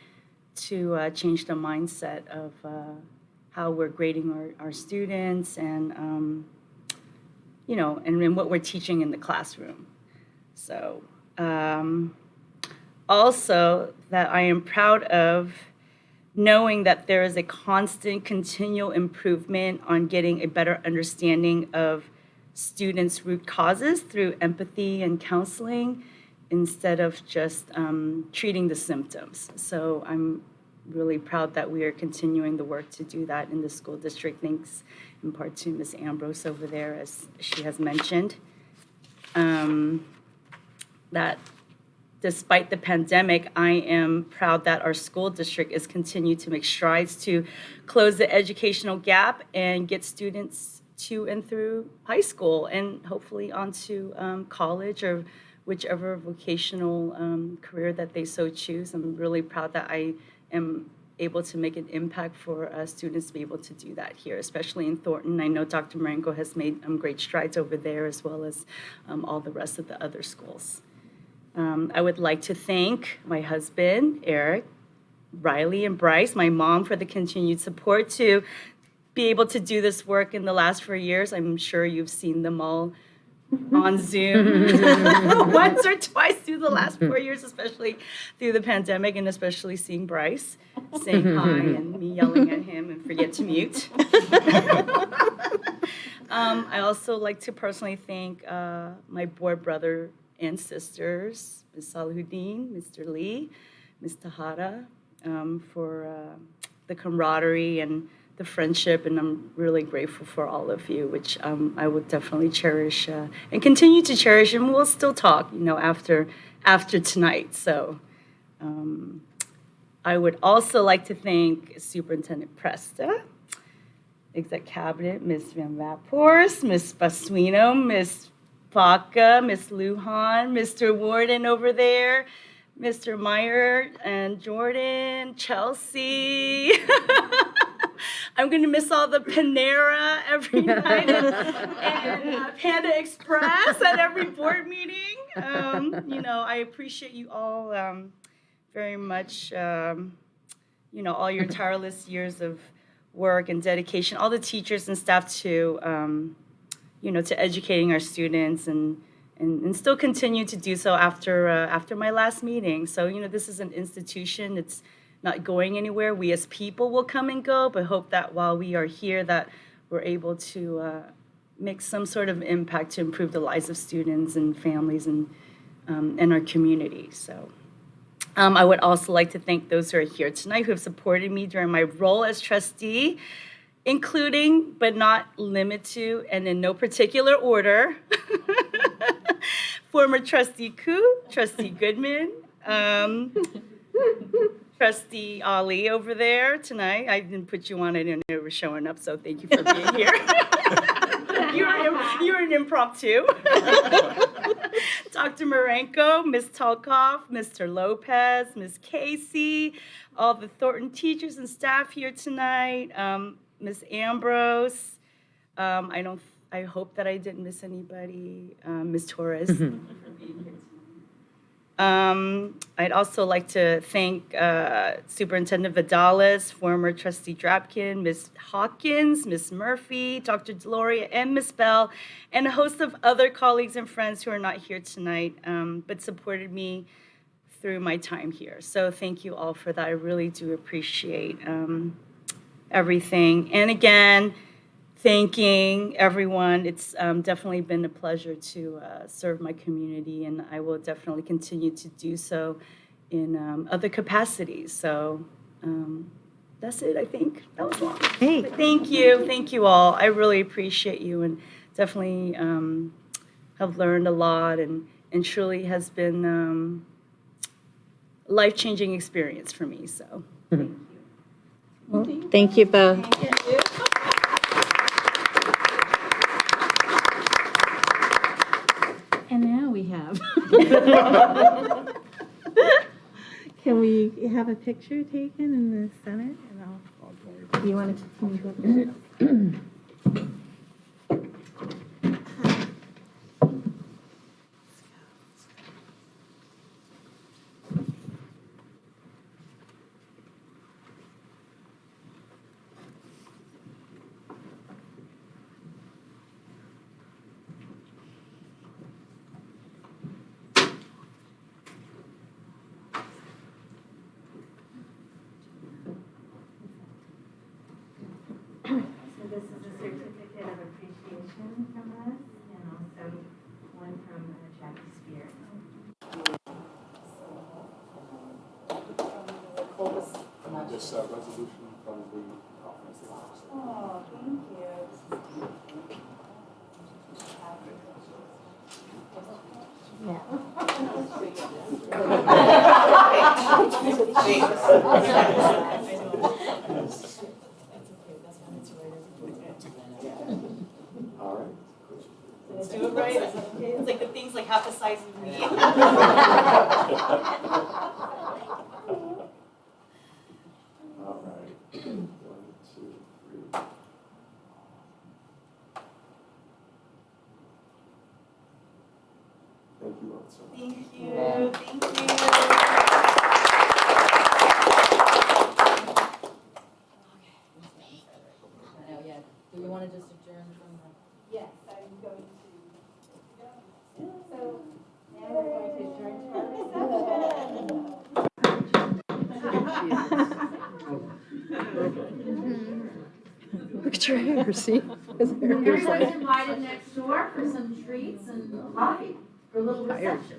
to change the mindset of how we're grading our students and, and what we're teaching in the classroom. So, also that I am proud of knowing that there is a constant, continual improvement on getting a better understanding of students' root causes through empathy and counseling instead of just treating the symptoms. So I'm really proud that we are continuing the work to do that in the school district. Thanks in part to Ms. Ambrose over there, as she has mentioned. That despite the pandemic, I am proud that our school district is continued to make strides to close the educational gap and get students to and through high school and hopefully onto college or whichever vocational career that they so choose. I'm really proud that I am able to make an impact for students to be able to do that here, especially in Thornton. I know Dr. Marenko has made great strides over there as well as all the rest of the other schools. I would like to thank my husband, Eric, Riley, and Bryce, my mom, for the continued support to be able to do this work in the last 4 years. I'm sure you've seen them all on Zoom once or twice through the last 4 years, especially through the pandemic, and especially seeing Bryce saying hi and me yelling at him and forget to mute. I also like to personally thank my board brother and sisters, Ms. Salahuddin, Mr. Lee, Ms. Tahada, for the camaraderie and the friendship, and I'm really grateful for all of you, which I will definitely cherish and continue to cherish, and we'll still talk, after tonight. So I would also like to thank Superintendent Presta, Exec Cabinet, Ms. Van Vaphorst, Ms. Basuino, Ms. Baca, Ms. Lujan, Mr. Warden over there, Mr. Meyer and Jordan, Chelsea. I'm going to miss all the Panera every night and Panda Express at every board meeting. I appreciate you all very much, all your tireless years of work and dedication, all the teachers and staff to educating our students and still continue to do so after my last meeting. So, this is an institution. It's not going anywhere. We as people will come and go, but hope that while we are here that we're able to make some sort of impact to improve the lives of students and families and our community. So I would also like to thank those who are here tonight who have supported me during my role as trustee, including but not limited to, and in no particular order, former trustee Koo, trustee Goodman, trustee Ali over there tonight. I didn't put you on, I didn't know you were showing up, so thank you for being here. You're an impromptu. Dr. Marenko, Ms. Talkoff, Mr. Lopez, Ms. Casey, all the Thornton teachers and staff here tonight, Ms. Ambrose. I hope that I didn't miss anybody. Ms. Torres. For being here tonight. I'd also like to thank Superintendent Vidales, former trustee Drapkin, Ms. Hawkins, Ms. Murphy, Dr. Deloria, and Ms. Bell, and a host of other colleagues and friends who are not here tonight, but supported me through my time here. So thank you all for that. I really do appreciate everything. And again, thanking everyone. It's definitely been a pleasure to serve my community, and I will definitely continue to do so in other capacities. So that's it, I think. That was long. Hey. But thank you all. I really appreciate you, and definitely have learned a lot, and truly has been a life-changing experience for me. So thank you. Well, thank you both. And now we have. Can we have a picture taken in the center? And you want to can you go there? this resolution from the conference. Oh, thank you. All right. Did I do it right? Is that okay? It's like the thing's like half the size of me. All right. 1, 2, 3. Thank you all so much. Thank you. Thank you. Do we want to just adjourn from the? Yes, I'm going to. So now we're going to adjourn to Look at your hair, see? His hair is Everybody's like. invited next door for some treats and coffee for a little reception.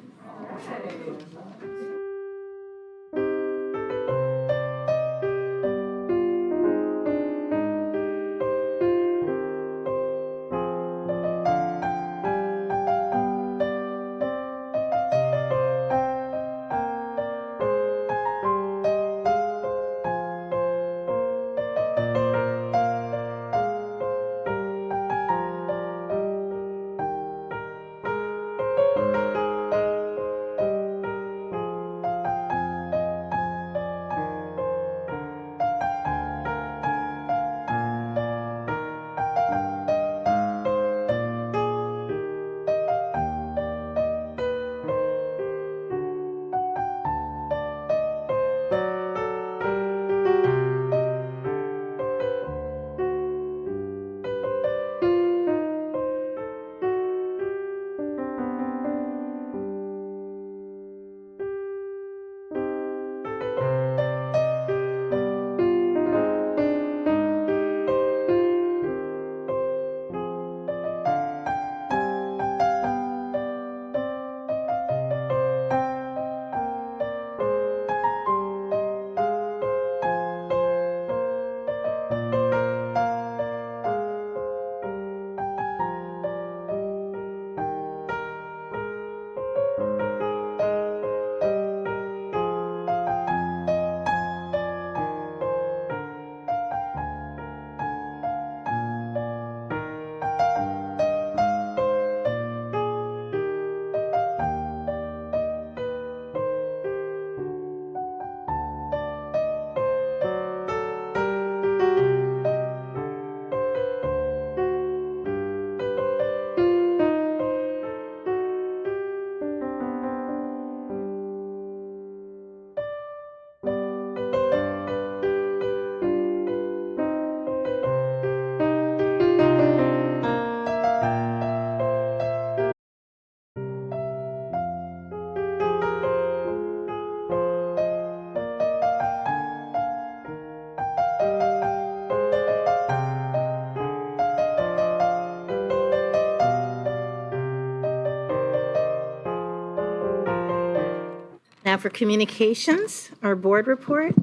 Now for communications, our board report.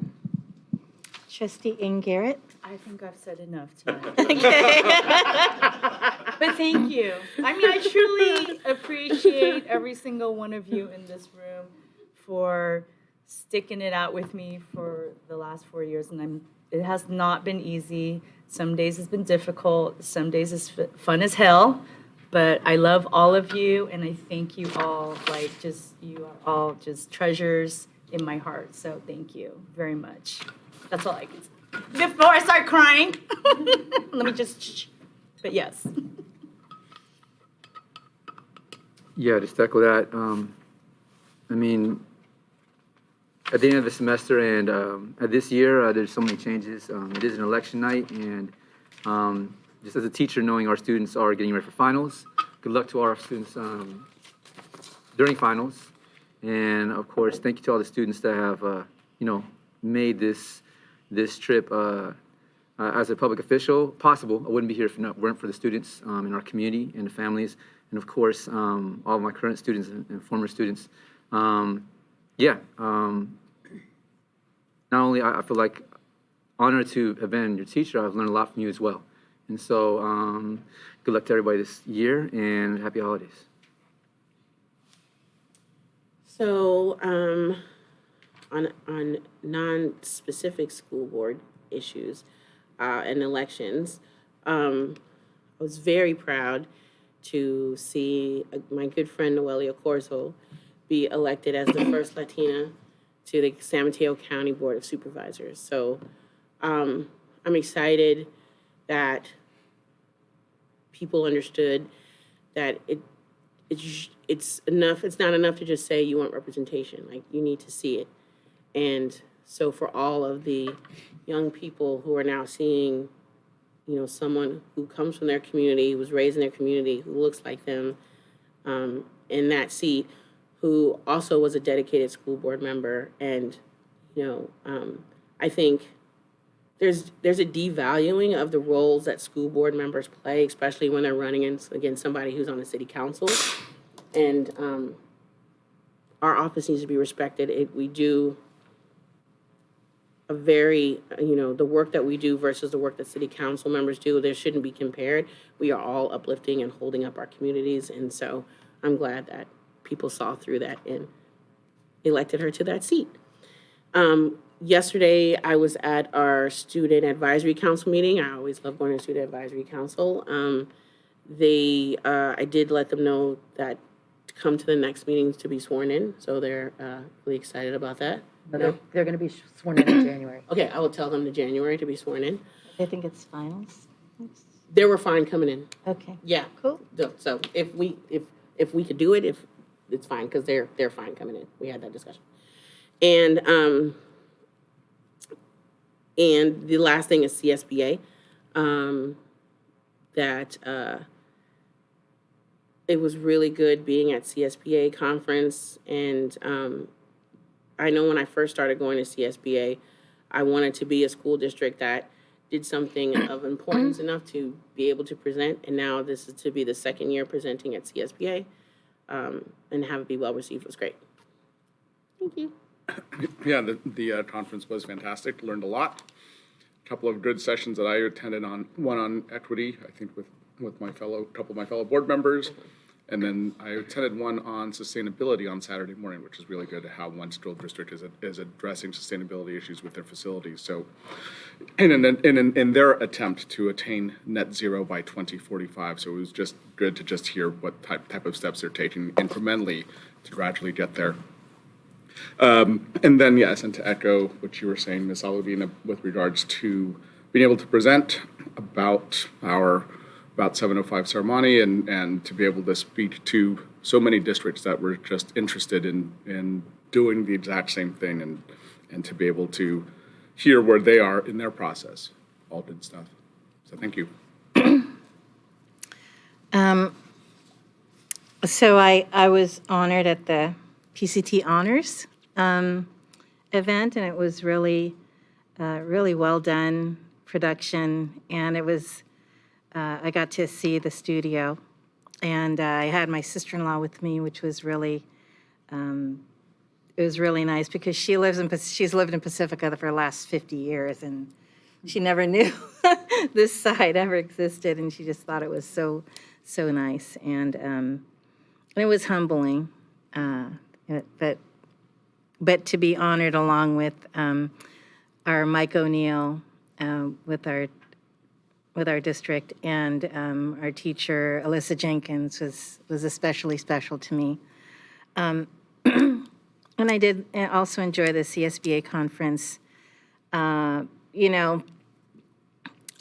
Trustee Garrett. I think I've said enough tonight. Okay. But thank you. I mean, I truly appreciate every single one of you in this room for sticking it out with me for the last 4 years. And it has not been easy. Some days it's been difficult. Some days it's fun as hell. But I love all of you, and I thank you all. Like, just, you are all just treasures in my heart. So thank you very much. That's all I can say. Before I start crying, let me just, shh. But yes. Yeah, just echo that. I mean, at the end of the semester and at this year, there's so many changes. It is an election night, and just as a teacher, knowing our students are getting ready for finals, good luck to our students during finals. And of course, thank you to all the students that have, made this trip as a public official possible. I wouldn't be here if it weren't for the students in our community and the families, and of course, all of my current students and former students. Not only I feel like honored to have been your teacher. I've learned a lot from you as well. And so good luck to everybody this year, and happy holidays. So, on non-specific school board issues and elections, I was very proud to see my good friend Noelia Corzo be elected as the first Latina to the San Mateo County Board of Supervisors. So I'm excited that people understood that it's enough. It's not enough to just say you want representation. Like, you need to see it. And so for all of the young people who are now seeing, someone who comes from their community, who was raised in their community, who looks like them, in that seat, who also was a dedicated school board member, and I think there's a devaluing of the roles that school board members play, especially when they're running against somebody who's on the city council. And our office needs to be respected. We do a very, the work that we do versus the work that city council members do, there shouldn't be compared. We are all uplifting and holding up our communities. And so I'm glad that people saw through that and elected her to that seat. Yesterday, I was at our student advisory council meeting. I always love going to student advisory council. I did let them know that to come to the next meetings to be sworn in. So they're really excited about that. They're going to be sworn in January. Okay, I will tell them to January to be sworn in. I think it's finals. They were fine coming in. Okay. Yeah. Cool. So if we could do it, if it's fine, because they're fine coming in. We had that discussion. And the last thing is CSBA. It was really good being at CSBA conference, and I know when I first started going to CSBA, I wanted to be a school district that did something of importance enough to be able to present, and now this is to be the second year presenting at CSBA, and have it be well received was great. Thank you. Yeah, the conference was fantastic. Learned a lot. A couple of good sessions that I attended one on equity, I think with couple of my fellow board members. And then I attended one on sustainability on Saturday morning, which is really good, how one school district is addressing sustainability issues with their facilities. So in their attempt to attain net zero by 2045. So it was just good to just hear what type of steps they're taking incrementally to gradually get there. And then, yes, and to echo what you were saying, Ms. Alavina, with regards to being able to present about our 705 ceremony and to be able to speak to so many districts that were just interested in doing the exact same thing and to be able to hear where they are in their process. All good stuff. So thank you. So I was honored at the PCT Honors event, and it was really well done production, and it was I got to see the studio, and I had my sister-in-law with me, which was really it was really nice because she's lived in Pacifica for the last 50 years, and she never knew this side ever existed, and she just thought it was so nice, and it was humbling, but to be honored along with our Mike O'Neill, with our district, and our teacher Alyssa Jenkins was especially special to me. And I did also enjoy the CSBA conference.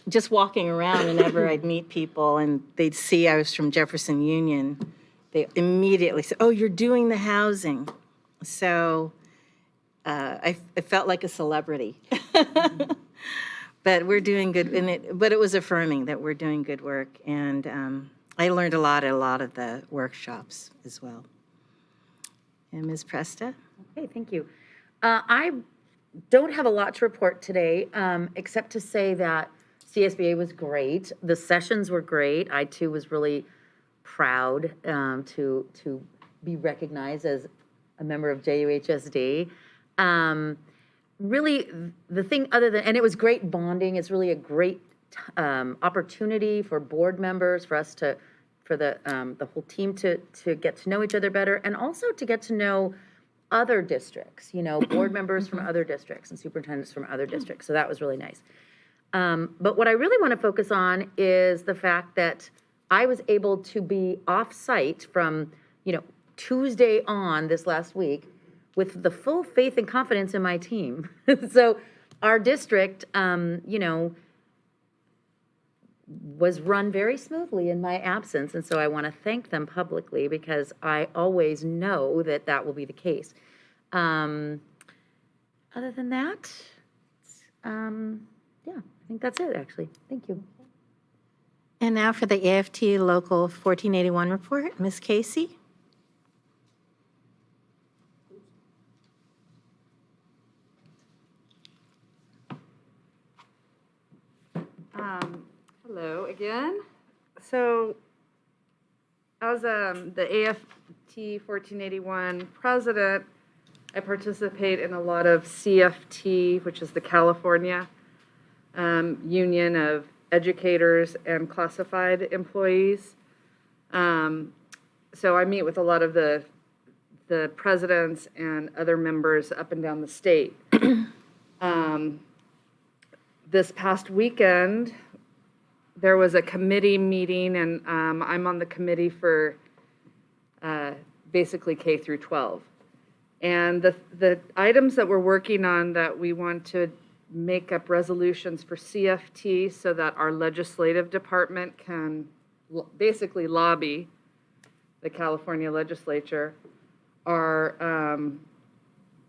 Just walking around, whenever I'd meet people and they'd see I was from Jefferson Union, they immediately said, "Oh, you're doing the housing." So I felt like a celebrity. But we're doing good, but it was affirming that we're doing good work, and I learned a lot at a lot of the workshops as well. And Ms. Presta? Okay, thank you. I don't have a lot to report today, except to say that CSBA was great. The sessions were great. I, too, was really proud to be recognized as a member of JUHSD. really, the thing other than, and it was great bonding, it's really a great opportunity for board members, for us to, for the whole team to get to know each other better, and also to get to know other districts, you know, board members from other districts and superintendents from other districts. So that was really nice. But what I really want to focus on is the fact that I was able to be off-site from, you know, Tuesday on this last week with the full faith and confidence in my team. So our district, you know, was run very smoothly in my absence, and so I want to thank them publicly because I always know that that will be the case. Other than that, yeah, I think that's it, actually. Thank you. And now for the AFT Local 1481 report, Ms. Casey. Hello again. So as the AFT 1481 president, I participate in a lot of CFT, which is the California Union of Educators and Classified Employees. So I meet with a lot of the presidents and other members up and down the state. This past weekend, there was a committee meeting, and I'm on the committee for basically K through 12. And the items that we're working on that we want to make up resolutions for CFT so that our legislative department can basically lobby the California legislature are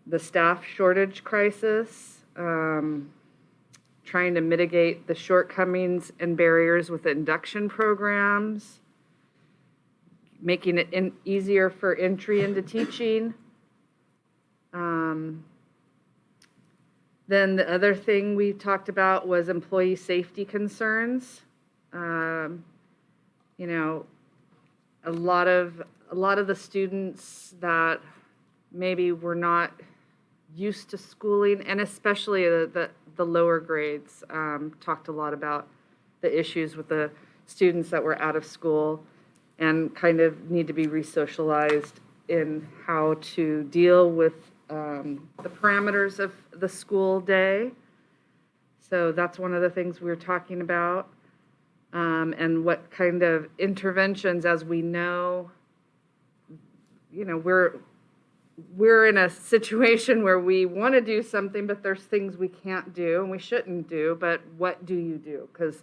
the staff shortage crisis, trying to mitigate the shortcomings and barriers with induction programs, making it easier for entry into teaching. Then the other thing we talked about was employee safety concerns. You know, a lot of the students that maybe were not used to schooling, and especially the lower grades, talked a lot about the issues with the students that were out of school and kind of need to be resocialized in how to deal with the parameters of the school day. So that's one of the things we were talking about. And what kind of interventions, as we know, you know, we're in a situation where we want to do something, but there's things we can't do and we shouldn't do, but what do you do? Because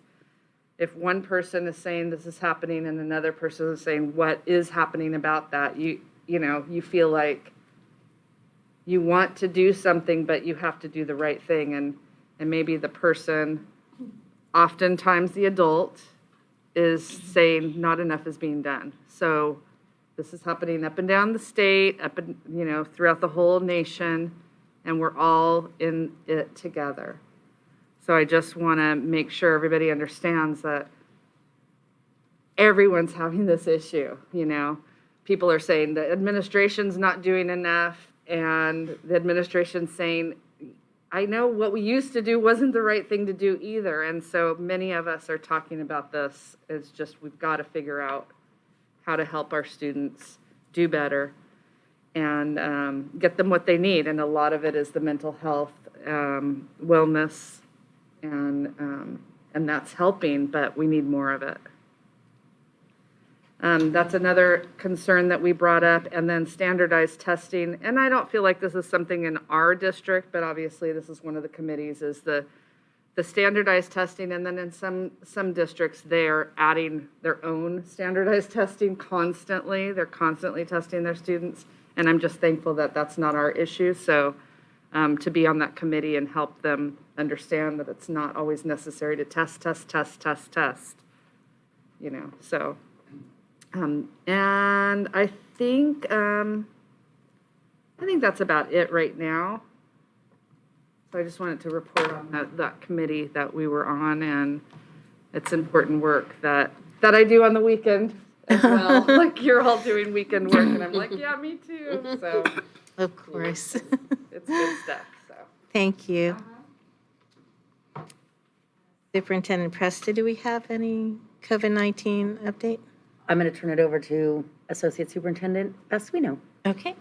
if one person is saying this is happening and another person is saying what is happening about that, you know, you feel like you want to do something, but you have to do the right thing. And maybe the person, oftentimes the adult, is saying not enough is being done. So this is happening up and down the state, up and, you know, throughout the whole nation, and we're all in it together. So I just want to make sure everybody understands that everyone's having this issue, you know. People are saying the administration's not doing enough, and the administration's saying, I know what we used to do wasn't the right thing to do either. And so many of us are talking about this. It's just we've got to figure out how to help our students do better and get them what they need. And a lot of it is the mental health, wellness, and that's helping, but we need more of it. That's another concern that we brought up. And then standardized testing. And I don't feel like this is something in our district, but obviously this is one of the committees, is the standardized testing. And then in some districts, they're adding their own standardized testing constantly. They're constantly testing their students. And I'm just thankful that that's not our issue. So to be on that committee and help them understand that it's not always necessary to test, you know, so. And I think that's about it right now. So I just wanted to report on that committee that we were on, and it's important work that I do on the weekend as well. Like you're all doing weekend work, and I'm like, yeah, me too. So of course. It's good stuff. So Thank you. Superintendent Presta, do we have any COVID-19 update? I'm going to turn it over to Associate Superintendent Baswino. Okay.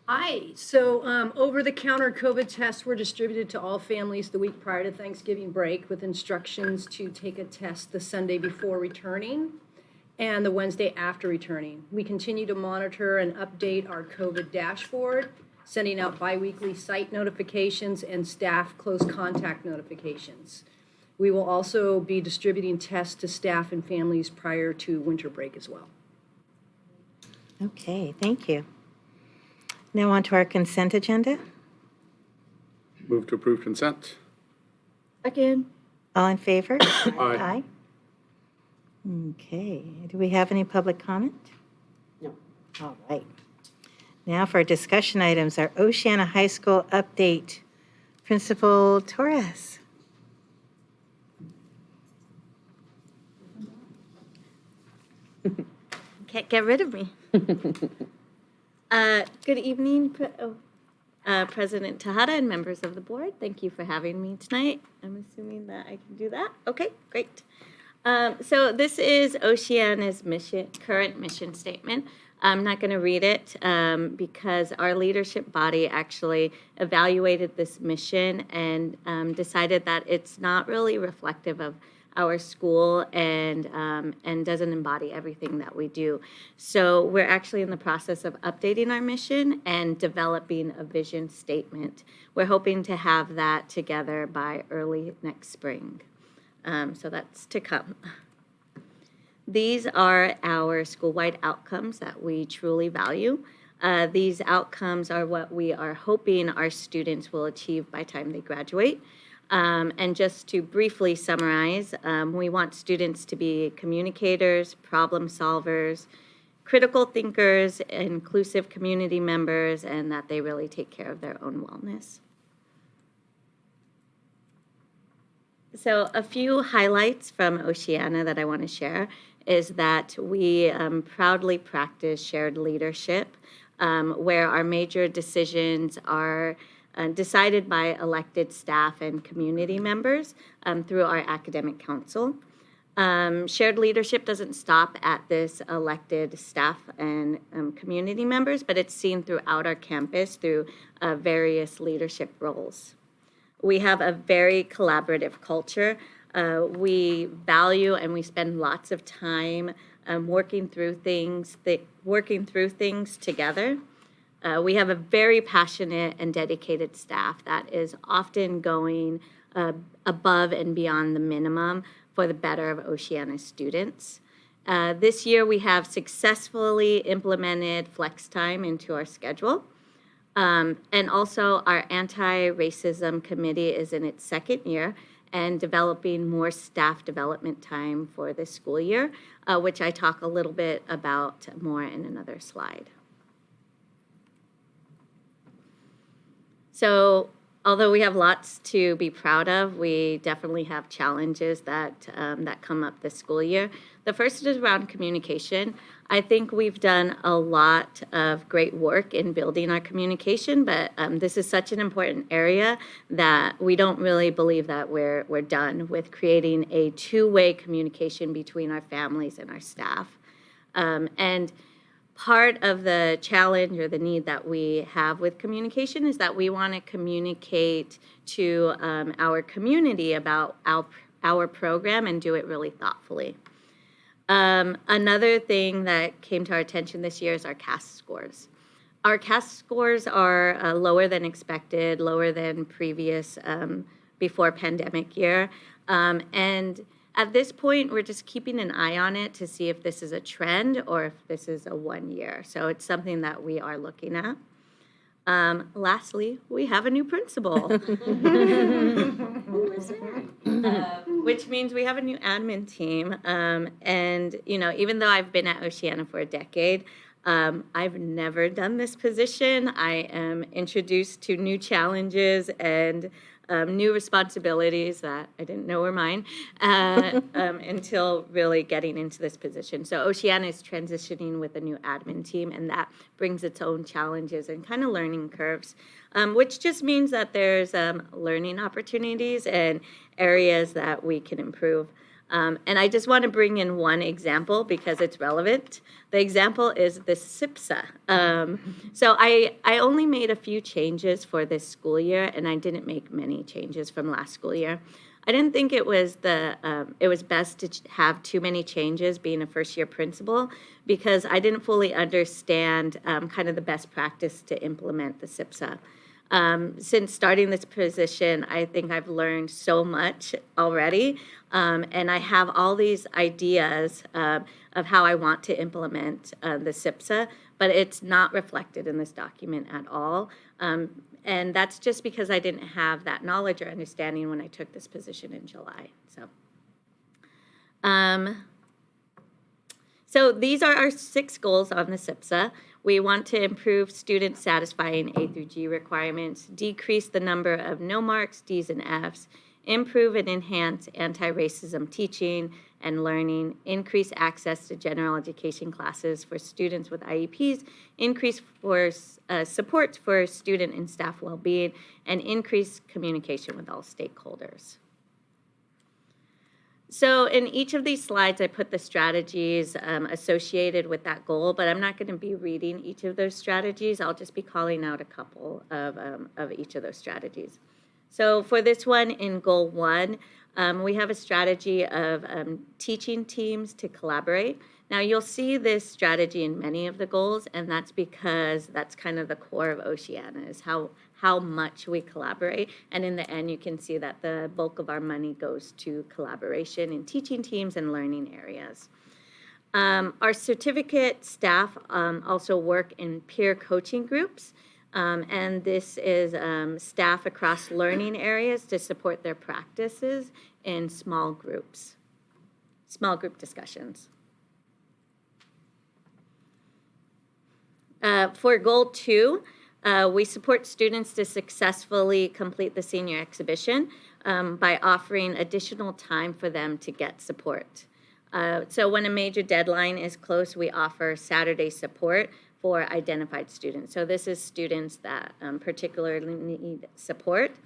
Hi. So over-the-counter COVID tests were distributed to all families the week prior to Thanksgiving break with instructions to take a test the Sunday before returning and the Wednesday after returning. We continue to monitor and update our COVID dashboard, sending out biweekly site notifications and staff close contact notifications. We will also be distributing tests to staff and families prior to winter break as well. Okay, thank you. Now on to our consent agenda. Move to approve consent. Second. All in favor? Aye. Okay, do we have any public comment? No. All right. Now for discussion items, our Oceana High School update. Principal Torres. Can't get rid of me. Good evening, President Tejada and members of the board. Thank you for having me tonight. I'm assuming that I can do that. Okay, great. So this is Oceana's current mission statement. I'm not going to read it because our leadership body actually evaluated this mission and decided that it's not really reflective of our school and doesn't embody everything that we do. So we're actually in the process of updating our mission and developing a vision statement. We're hoping to have that together by early next spring. So that's to come. These are our school-wide outcomes that we truly value. These outcomes are what we are hoping our students will achieve by the time they graduate. And just to briefly summarize, we want students to be communicators, problem solvers, critical thinkers, inclusive community members, and that they really take care of their own wellness. So a few highlights from Oceana that I want to share is that we proudly practice shared leadership, where our major decisions are decided by elected staff and community members through our academic council. Shared leadership doesn't stop at this elected staff and community members, but it's seen throughout our campus through various leadership roles. We have a very collaborative culture. We value and we spend lots of time working through things together. We have a very passionate and dedicated staff that is often going above and beyond the minimum for the better of Oceana students. This year, we have successfully implemented flex time into our schedule. And also, our anti-racism committee is in its second year and developing more staff development time for this school year, which I talk a little bit about more in another slide. So although we have lots to be proud of, we definitely have challenges that come up this school year. The first is around communication. I think we've done a lot of great work in building our communication, but this is such an important area that we don't really believe that we're done with creating a two-way communication between our families and our staff. And part of the challenge or the need that we have with communication is that we want to communicate to our community about our program and do it really thoughtfully. Another thing that came to our attention this year is our CAS scores. Our CAS scores are lower than expected, lower than previous before pandemic year. And at this point, we're just keeping an eye on it to see if this is a trend or if this is a 1 year. So it's something that we are looking at. Lastly, we have a new principal. Who is that? Which means we have a new admin team. And, you know, even though I've been at Oceana for a decade, I've never done this position. I am introduced to new challenges and new responsibilities that I didn't know were mine until really getting into this position. So Oceana is transitioning with a new admin team, and that brings its own challenges and kind of learning curves, which just means that there's learning opportunities and areas that we can improve. And I just want to bring in one example because it's relevant. The example is the SIPSA. So I only made a few changes for this school year, and I didn't make many changes from last school year. I didn't think it was best to have too many changes being a first-year principal because I didn't fully understand kind of the best practice to implement the SIPSA. Since starting this position, I think I've learned so much already, and I have all these ideas of how I want to implement the SIPSA, but it's not reflected in this document at all. And that's just because I didn't have that knowledge or understanding when I took this position in July. So these are our 6 goals on the SIPSA. We want to improve students satisfying A through G requirements, decrease the number of no marks, Ds, and Fs, improve and enhance anti-racism teaching and learning, increase access to general education classes for students with IEPs, increase support for student and staff well-being, and increase communication with all stakeholders. So in each of these slides, I put the strategies associated with that goal, but I'm not going to be reading each of those strategies. I'll just be calling out a couple of each of those strategies. So for this one, in Goal 1, we have a strategy of teaching teams to collaborate. Now, you'll see this strategy in many of the goals, and that's because that's kind of the core of Oceana, is how much we collaborate. And in the end, you can see that the bulk of our money goes to collaboration in teaching teams and learning areas. Our certificate staff also work in peer coaching groups, and this is staff across learning areas to support their practices in small group discussions. For Goal 2, we support students to successfully complete the senior exhibition by offering additional time for them to get support. So when a major deadline is close, we offer Saturday support for identified students. So this is students that particularly need support.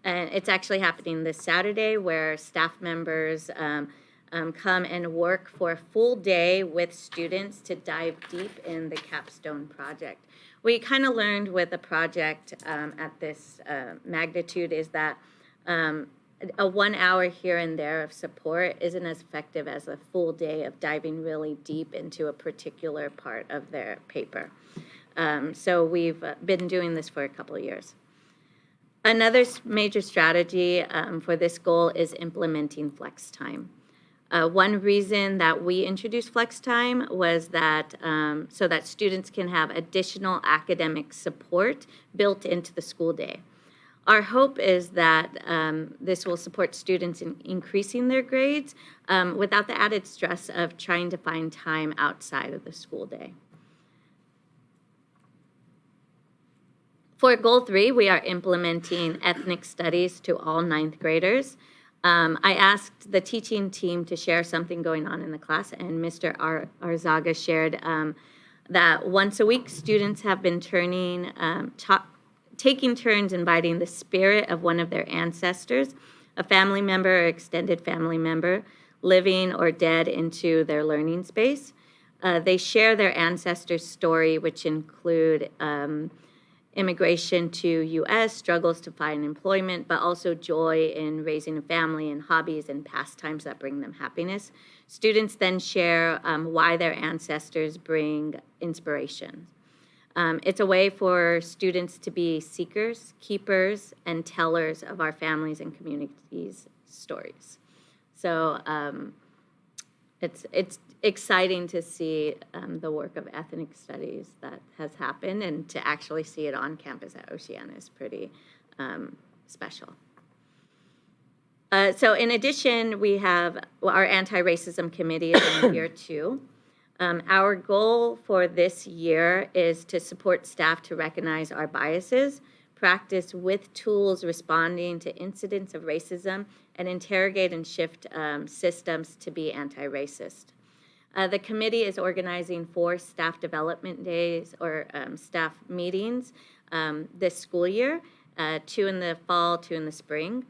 And it's actually happening this Saturday where staff members come and work for a full day with students to dive deep in the capstone project. We kind of learned with a project at this magnitude is that a 1 hour here and there of support isn't as effective as a full day of diving really deep into a particular part of their paper. So we've been doing this for a couple of years. Another major strategy for this goal is implementing flex time. One reason that we introduced flex time was that so that students can have additional academic support built into the school day. Our hope is that this will support students in increasing their grades without the added stress of trying to find time outside of the school day. For Goal 3, we are implementing ethnic studies to all 9th graders. I asked the teaching team to share something going on in the class, and Mr. Arzaga shared that once a week, students have been taking turns inviting the spirit of one of their ancestors, a family member or extended family member, living or dead, into their learning space. They share their ancestors' story, which include immigration to U.S., struggles to find employment, but also joy in raising a family and hobbies and pastimes that bring them happiness. Students then share why their ancestors bring inspiration. It's a way for students to be seekers, keepers, and tellers of our families and communities' stories. So it's exciting to see the work of ethnic studies that has happened, and to actually see it on campus at Oceana is pretty special. So in addition, we have our anti-racism committee is in year 2. Our goal for this year is to support staff to recognize our biases, practice with tools responding to incidents of racism and interrogate and shift systems to be anti-racist. The committee is organizing 4 staff development days or staff meetings this school year, 2 in the fall, 2 in the spring,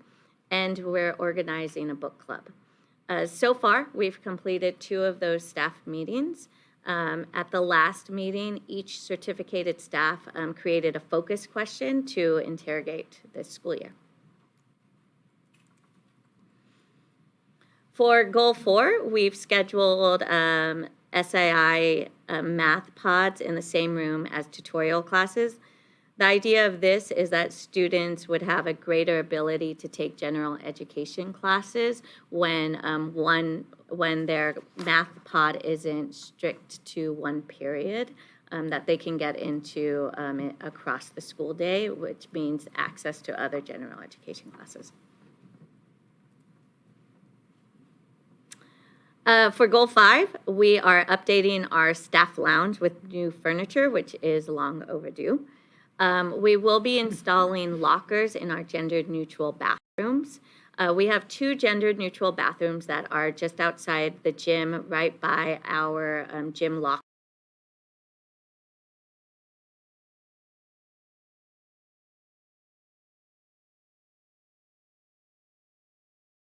and we're organizing a book club. So far, we've completed 2 of those staff meetings. At the last meeting, each certificated staff created a focus question to interrogate this school year. For Goal 4, we've scheduled SII math pods in the same room as tutorial classes. The idea of this is that students would have a greater ability to take general education classes when their math pod isn't strict to one period, that they can get into across the school day, which means access to other general education classes. For Goal 5, we are updating our staff lounge with new furniture, which is long overdue. We will be installing lockers in our gender-neutral bathrooms. We have 2 gender-neutral bathrooms that are just outside the gym, right by our gym locker.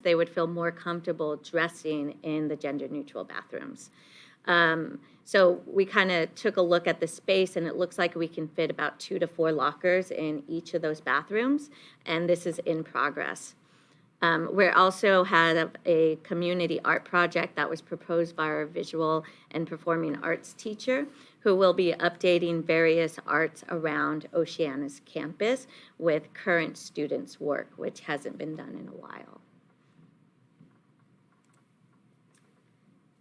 They would feel more comfortable dressing in the gender-neutral bathrooms. So we kind of took a look at the space, and it looks like we can fit about 2 to 4 lockers in each of those bathrooms, and this is in progress. We also had a community art project that was proposed by our visual and performing arts teacher, who will be updating various arts around Oceana's campus with current students' work, which hasn't been done in a while.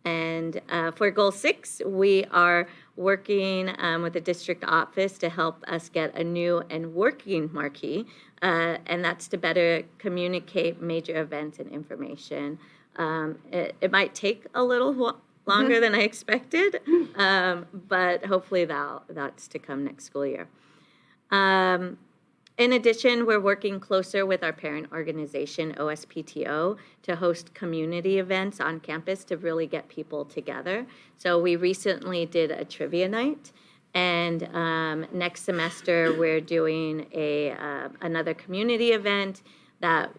And for Goal 6, we are working with the district office to help us get a new and working marquee, and that's to better communicate major events and information. It might take a little longer than I expected, but hopefully that's to come next school year. In addition, we're working closer with our parent organization, OSPTO, to host community events on campus to really get people together. So we recently did a trivia night, and next semester we're doing another community event that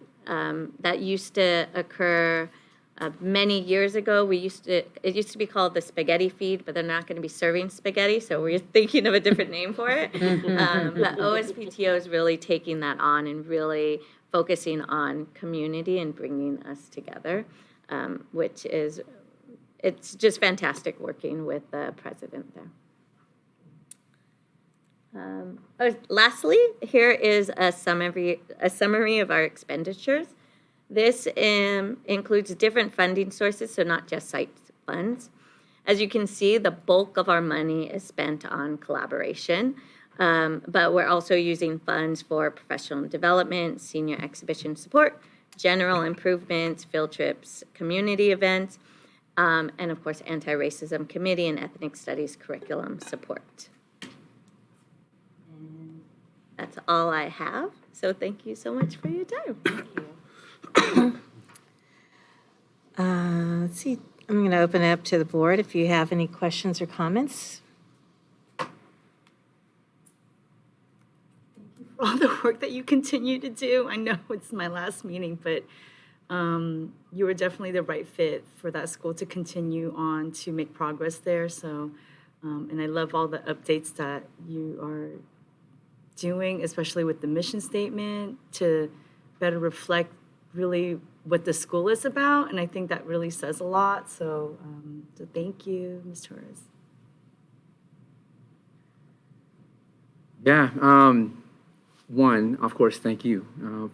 used to occur many years ago. It used to be called the Spaghetti Feed, but they're not going to be serving spaghetti, so we're thinking of a different name for it. But OSPTO is really taking that on and really focusing on community and bringing us together, which is, it's just fantastic working with the president there. Lastly, here is a summary of our expenditures. This includes different funding sources, so not just site funds. As you can see, the bulk of our money is spent on collaboration, but we're also using funds for professional development, senior exhibition support, general improvements, field trips, community events, and of course, anti-racism committee and ethnic studies curriculum support. And that's all I have, so thank you so much for your time. Thank you. Let's see, I'm going to open it up to the board if you have any questions or comments. For all the work that you continue to do. I know it's my last meeting, but you were definitely the right fit for that school to continue on to make progress there. So, and I love all the updates that you are doing, especially with the mission statement to better reflect really what the school is about, and I think that really says a lot. So, so thank you, Ms. Torres. Yeah, one, of course, thank you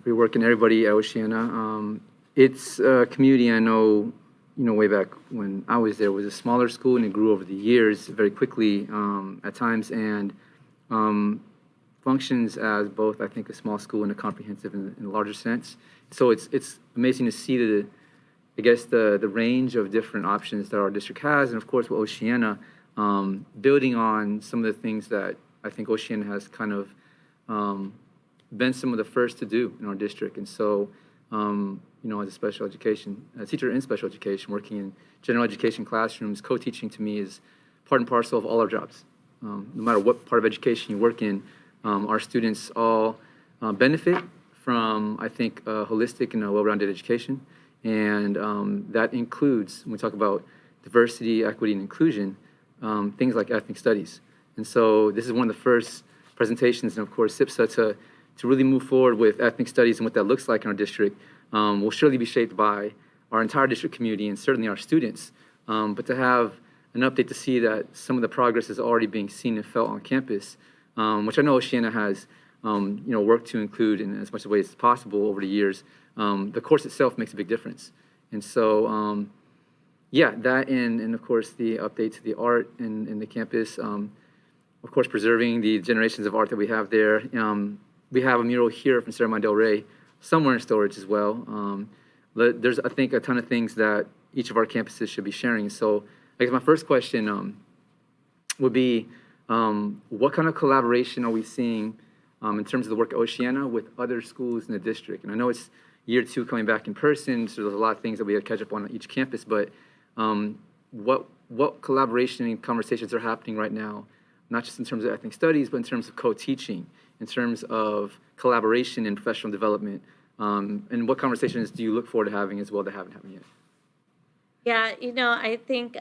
for your work and everybody at Oceana. It's a community I know, way back when I was there, was a smaller school, and it grew over the years very quickly at times, and functions as both, I think, a small school and a comprehensive in a larger sense. So it's amazing to see the range of different options that our district has, and of course with Oceana, building on some of the things that I think Oceana has kind of been some of the first to do in our district. And so, as a special education, a teacher in special education, working in general education classrooms, co-teaching to me is part and parcel of all our jobs. No matter what part of education you work in, our students all benefit from, I think, a holistic and a well-rounded education. And that includes, when we talk about diversity, equity, and inclusion, things like ethnic studies. And so this is one of the first presentations, and of course, SIPSA to really move forward with ethnic studies and what that looks like in our district will surely be shaped by our entire district community and certainly our students. But to have an update to see that some of the progress is already being seen and felt on campus, which I know Oceana has worked to include in as much a way as possible over the years, the course itself makes a big difference. And so, that and of course the update to the art in the campus, of course preserving the generations of art that we have there. We have a mural here from Ceremony Del Rey, somewhere in storage as well. There's, I think, a ton of things that each of our campuses should be sharing. So I guess my first question would be, what kind of collaboration are we seeing in terms of the work at Oceana with other schools in the district? And I know it's year 2 coming back in person, so there's a lot of things that we have to catch up on each campus, but what collaboration and conversations are happening right now, not just in terms of ethnic studies, but in terms of co-teaching, in terms of collaboration and professional development, and what conversations do you look forward to having as well that haven't happened yet? Yeah, I think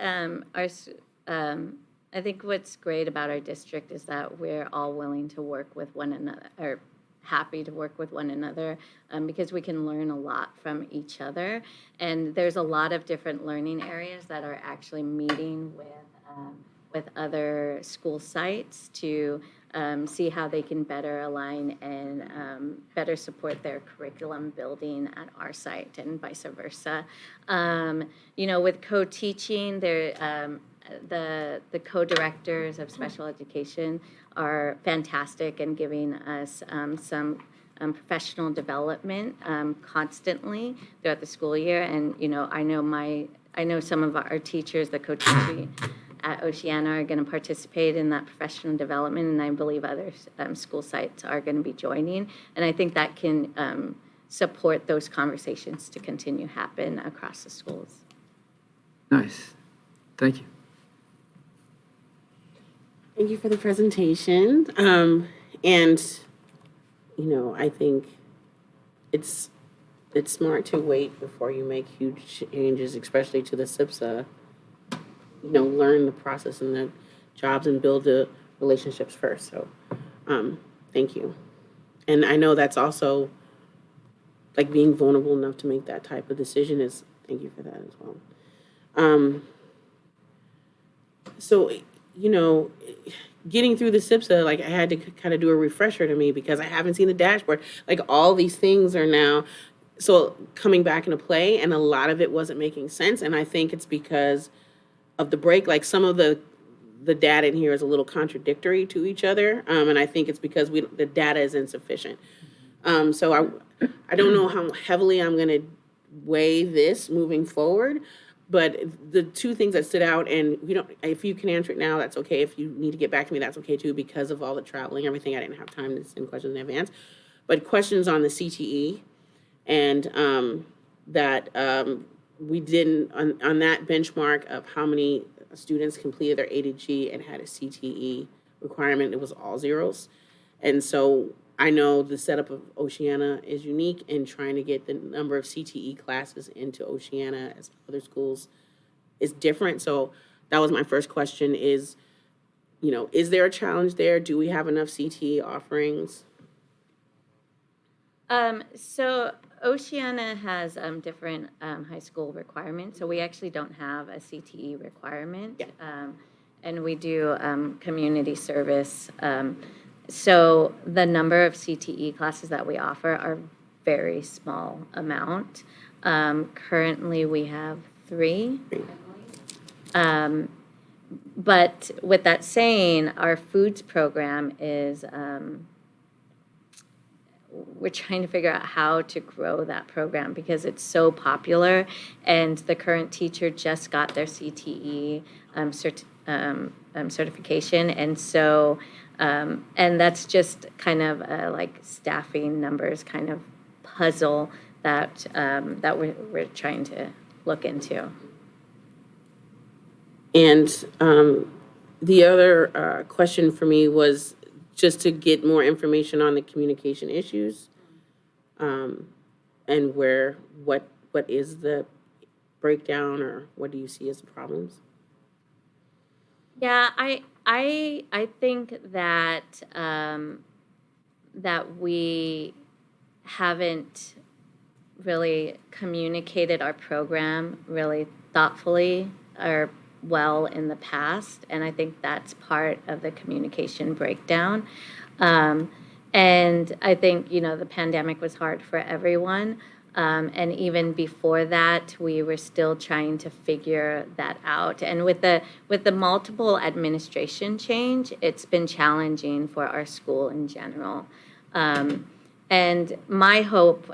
I think what's great about our district is that we're all willing to work with one another, or happy to work with one another, because we can learn a lot from each other. And there's a lot of different learning areas that are actually meeting with other school sites to see how they can better align and better support their curriculum building at our site and vice versa. With co-teaching, the co-directors of special education are fantastic in giving us some professional development constantly throughout the school year. And I know some of our teachers, the co-teaching at Oceana, are going to participate in that professional development, and I believe other school sites are going to be joining. And I think that can support those conversations to continue happen across the schools. Nice. Thank you. Thank you for the presentation. I think it's smart to wait before you make huge changes, especially to the SIPSA. Learn the process and the jobs and build the relationships first. So, thank you. And I know that's also like being vulnerable enough to make that type of decision is, thank you for that as well. So, getting through the SIPSA, like I had to kind of do a refresher to me because I haven't seen the dashboard. Like all these things are now coming back into play, and a lot of it wasn't making sense. And I think it's because of the break. Like some of the data in here is a little contradictory to each other, and I think it's because the data is insufficient. So I don't know how heavily I'm going to weigh this moving forward. But the two things that stood out, and if you can answer it now, that's okay. If you need to get back to me, that's okay too, because of all the traveling and everything. I didn't have time to send questions in advance. But questions on the CTE, and that we didn't, on that benchmark of how many students completed their ADG and had a CTE requirement, it was all zeros. And so I know the setup of Oceana is unique in trying to get the number of CTE classes into Oceana as other schools is different. So that was my first question is there a challenge there? Do we have enough CTE offerings? So Oceana has different high school requirements. So we actually don't have a CTE requirement. Yeah. And we do community service. So the number of CTE classes that we offer are very small amount. Currently, we have 3. But with that saying, our foods program is, we're trying to figure out how to grow that program because it's so popular, and the current teacher just got their CTE certification, and so And that's just kind of a like staffing numbers kind of puzzle that we're trying to look into. And the other question for me was just to get more information on the communication issues, and what is the breakdown, or what do you see as the problems? Yeah, I think that that we haven't really communicated our program really thoughtfully or well in the past, and I think that's part of the communication breakdown. And I think, you know, the pandemic was hard for everyone. And even before that, we were still trying to figure that out. And with the multiple administration change, it's been challenging for our school in general. And my hope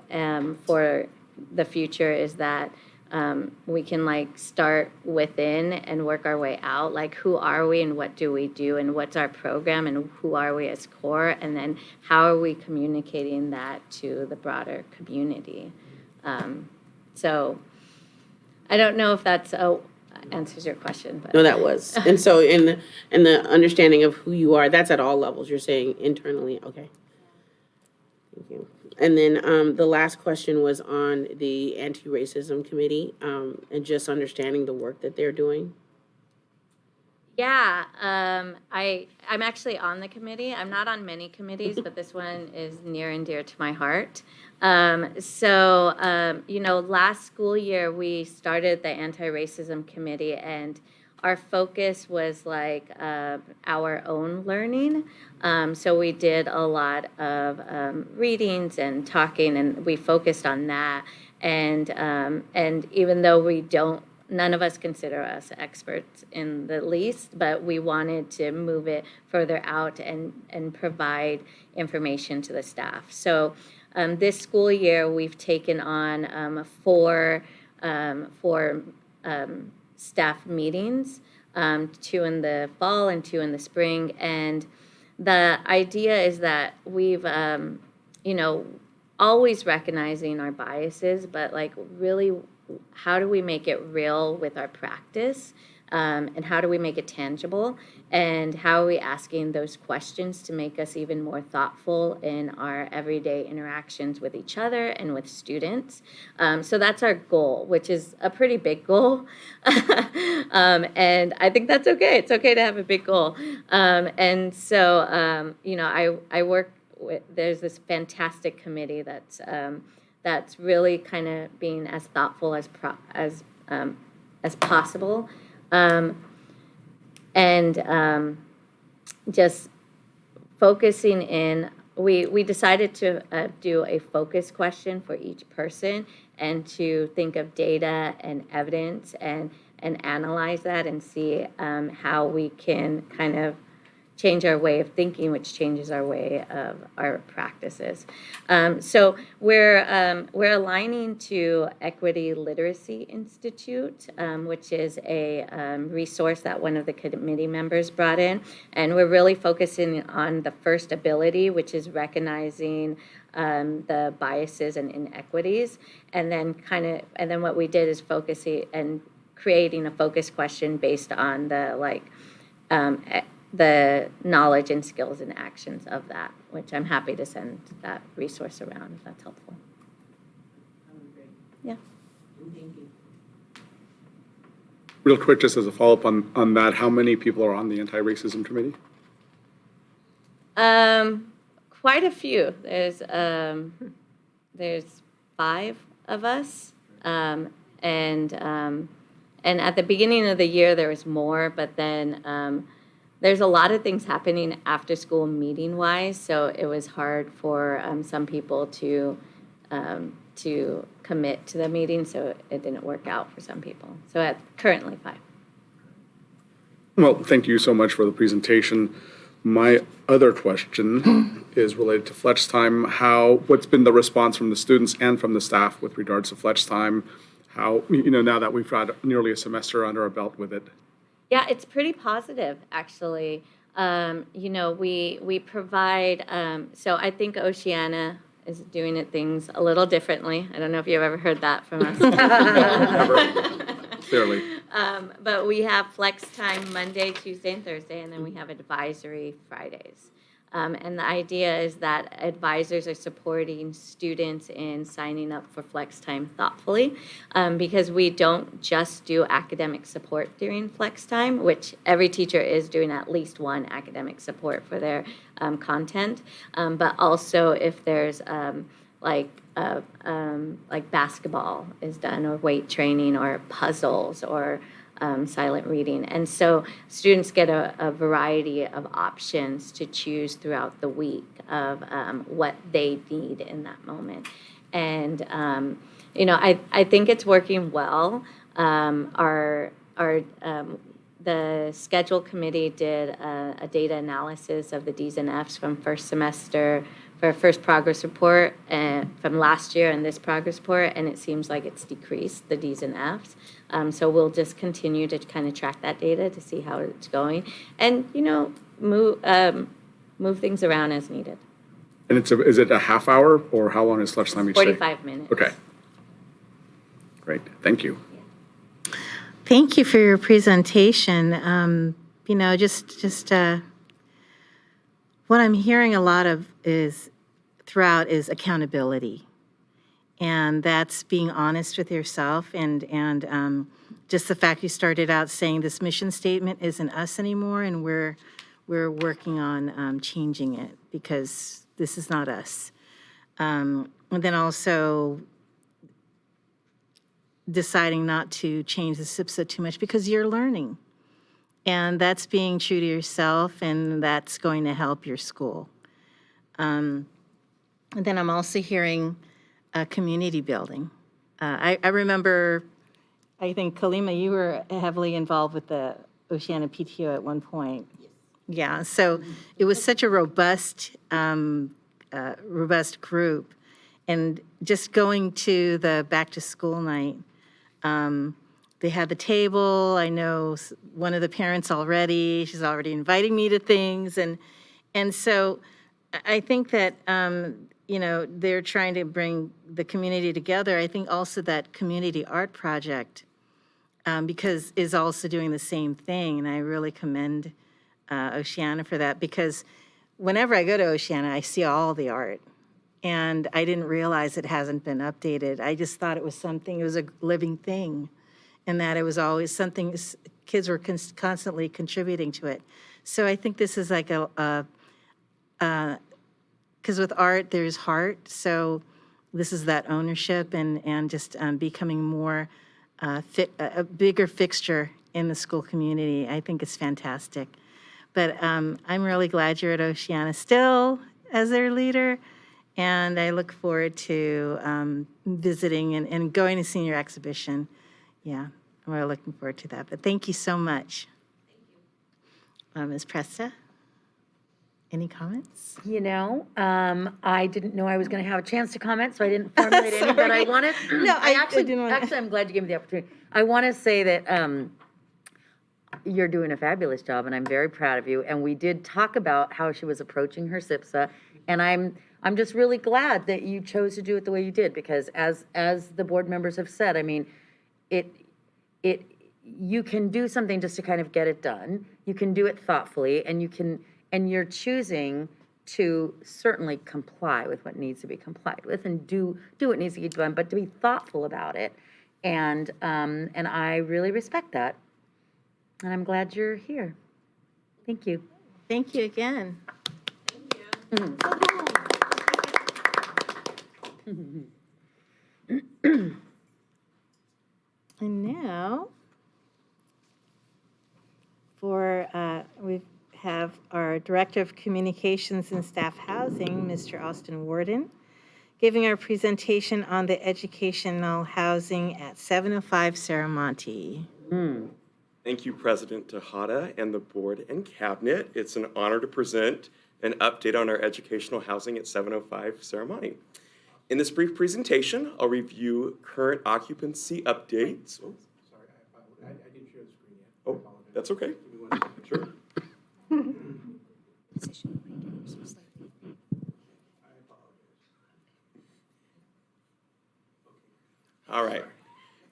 for the future is that we can like start within and work our way out. Like, who are we and what do we do and what's our program and who are we as core, and then how are we communicating that to the broader community. So I don't know if that's answers your question, but No, that was. And so in the understanding of who you are, that's at all levels. You're saying internally, okay. Thank you. And then the last question was on the anti-racism committee, and just understanding the work that they're doing. yeah, I'm actually on the committee. I'm not on many committees, but this one is near and dear to my heart. You know, last school year we started the anti-racism committee, and our focus was like our own learning. So we did a lot of readings and talking, and we focused on that. And even though none of us consider us experts in the least, but we wanted to move it further out and provide information to the staff. So this school year, we've taken on four staff meetings, 2 in the fall and 2 in the spring. And the idea is that we've, you know, always recognizing our biases, but like really, how do we make it real with our practice? And how do we make it tangible? And how are we asking those questions to make us even more thoughtful in our everyday interactions with each other and with students? So that's our goal, which is a pretty big goal. And I think that's okay. It's okay to have a big goal. And so, you know, I work with, there's this fantastic committee that's really kind of being as thoughtful as possible. Just focusing in, we decided to do a focus question for each person and to think of data and evidence and analyze that and see how we can kind of change our way of thinking, which changes our way of our practices. So we're aligning to Equity Literacy Institute, which is a resource that one of the committee members brought in, and we're really focusing on the first ability, which is recognizing the biases and inequities, and then what we did is focusing and creating a focus question based on the knowledge and skills and actions of that, which I'm happy to send that resource around if that's helpful. Yeah. Real quick, just as a follow-up on that, how many people are on the anti-racism committee? Quite a few. There's 5 of us, and at the beginning of the year there was more, but then there's a lot of things happening after school meeting wise, so it was hard for some people to commit to the meeting, so it didn't work out for some people. So currently 5. Well, thank you so much for the presentation. My other question is related to Fletch time. What's been the response from the students and from the staff with regards to Fletch time? How, you know, now that we've got nearly a semester under our belt with it? Yeah, it's pretty positive, actually. we provide, so I think Oceana is doing things a little differently. I don't know if you've ever heard that from us. Clearly. But we have flex time Monday, Tuesday, and Thursday, and then we have advisory Fridays. And the idea is that advisors are supporting students in signing up for flex time thoughtfully, because we don't just do academic support during flex time, which every teacher is doing at least one academic support for their content, but also if there's like basketball is done, or weight training, or puzzles, or silent reading. And so students get a variety of options to choose throughout the week of what they need in that moment. And, I think it's working well. The schedule committee did a data analysis of the Ds and Fs from first semester for our first progress report from last year and this progress report, and it seems like it's decreased, the Ds and Fs. So we'll just continue to kind of track that data to see how it's going, and move things around as needed. And is it a half hour, or how long is flex time each day? 45 minutes. Okay. Great, thank you. Thank you for your presentation. What I'm hearing a lot of throughout is accountability. And that's being honest with yourself, and just the fact you started out saying this mission statement isn't us anymore, and we're working on changing it because this is not us. And then also deciding not to change the SIPSA too much because you're learning. And that's being true to yourself, and that's going to help your school. And then I'm also hearing community building. I remember, I think, Kalima, you were heavily involved with the Oceana PTO at one point. Yes. Yeah, so it was such a robust group. And just going to the back-to-school night, they had the table. I know one of the parents already. She's already inviting me to things. And so I think that, they're trying to bring the community together. I think also that community art project, because is also doing the same thing. And I really commend Oceana for that, because whenever I go to Oceana, I see all the art. And I didn't realize it hasn't been updated. I just thought it was a living thing, and that it was always something, kids were constantly contributing to it. So I think this is like because with art, there's heart. So this is that ownership and just becoming more a bigger fixture in the school community. I think it's fantastic. But I'm really glad you're at Oceana still as their leader. And I look forward to visiting and going to senior exhibition. Yeah, we're looking forward to that. But thank you so much. Thank you. Ms. Presta, any comments? I didn't know I was going to have a chance to comment, so I didn't formulate any, but I wanted, No, I didn't want to. actually, I'm glad you gave me the opportunity. I want to say that you're doing a fabulous job, and I'm very proud of you. And we did talk about how she was approaching her SIPSA, and I'm just really glad that you chose to do it the way you did, because as the board members have said, I mean, you can do something just to kind of get it done. You can do it thoughtfully, and you're choosing to certainly comply with what needs to be complied with, and do what needs to be done, but to be thoughtful about it. And I really respect that. And I'm glad you're here. Thank you. Thank you again. And now, we have our Director of Communications and Staff Housing, Mr. Austin Warden, giving our presentation on the educational housing at 705 Saramonte. Thank you, President Tejada and the board and cabinet. It's an honor to present an update on our educational housing at 705 Saramonte. In this brief presentation, I'll review current occupancy updates. Oh, sorry, I didn't share the screen yet. Oh, that's okay. Sure. All right.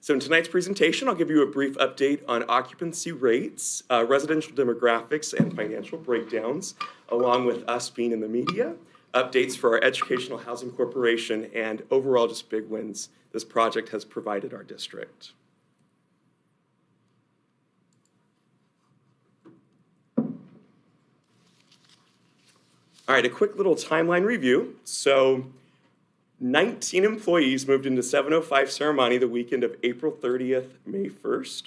So in tonight's presentation, I'll give you a brief update on occupancy rates, residential demographics, and financial breakdowns, along with us being in the media, updates for our Educational Housing Corporation, and overall just big wins this project has provided our district. All right, a quick little timeline review. So 19 employees moved into 705 Serramonte the weekend of April 30th, May 1st.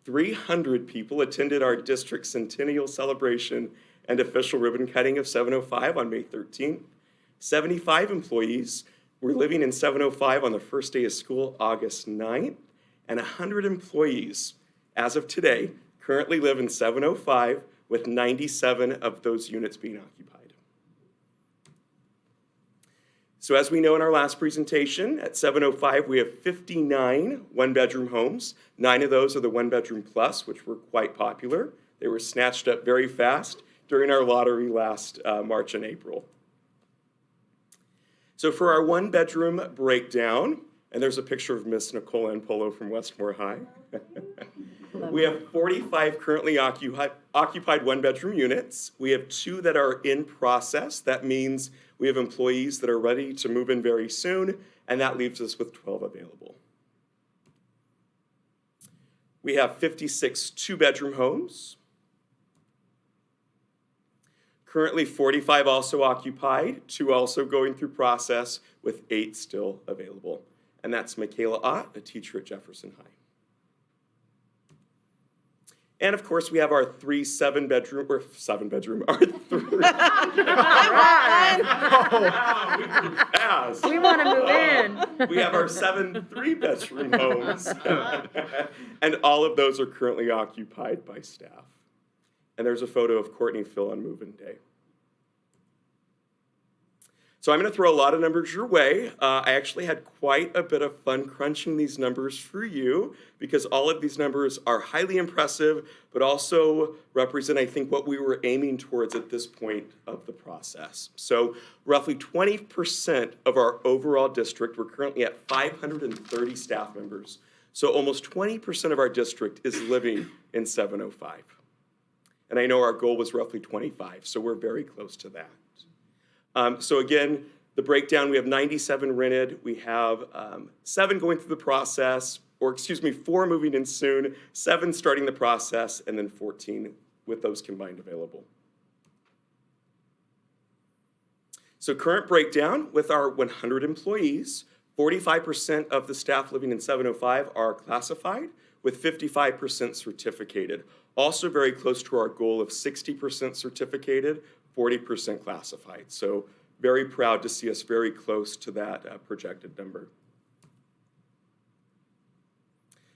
300 people attended our district centennial celebration and official ribbon cutting of 705 on May 13th. 75 employees were living in 705 on the first day of school, August 9th. And 100 employees, as of today, currently live in 705, with 97 of those units being occupied. So as we know in our last presentation, at 705, we have 59 one-bedroom homes. 9 of those are the one-bedroom plus, which were quite popular. They were snatched up very fast during our lottery last March and April. So for our one-bedroom breakdown, and there's a picture of Miss Nicole Polo from Westmore High. We have 45 currently occupied one-bedroom units. We have 2 that are in process. That means we have employees that are ready to move in very soon, and that leaves us with 12 available. We have 56 two-bedroom homes. Currently 45 also occupied, 2 also going through process, with 8 still available. And that's Michaela Ott, a teacher at Jefferson High. And of course, we have our 3 7-bedroom, or 7-bedroom, our 3. We want to move in. We have our 7 3-bedroom homes. And all of those are currently occupied by staff. And there's a photo of Courtney Phil on move-in day. So I'm going to throw a lot of numbers your way. I actually had quite a bit of fun crunching these numbers for you because all of these numbers are highly impressive, but also represent, I think, what we were aiming towards at this point of the process. So roughly 20% of our overall district, we're currently at 530 staff members. So almost 20% of our district is living in 705. And I know our goal was roughly 25, so we're very close to that. So again, the breakdown, we have 97 rented, we have 7 going through the process, or excuse me, 4 moving in soon, 7 starting the process, and then 14 with those combined available. So current breakdown with our 100 employees, 45% of the staff living in 705 are classified, with 55% certificated. Also very close to our goal of 60% certificated, 40% classified. So very proud to see us very close to that projected number.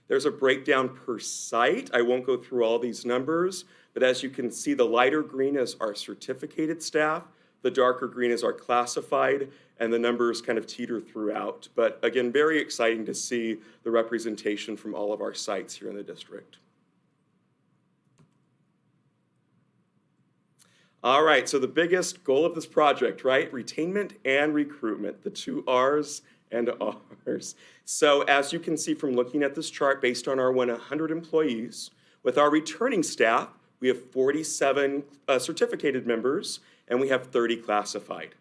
There's a breakdown per site. I won't go through all these numbers, but as you can see, the lighter green is our certificated staff, the darker green is our classified, and the numbers kind of teeter throughout. But again, very exciting to see the representation from all of our sites here in the district. All right, so the biggest goal of this project, right? Retainment and recruitment, the 2 R's and R's. So as you can see from looking at this chart, based on our 100 employees, with our returning staff, we have 47 certificated members, and we have 30 classified.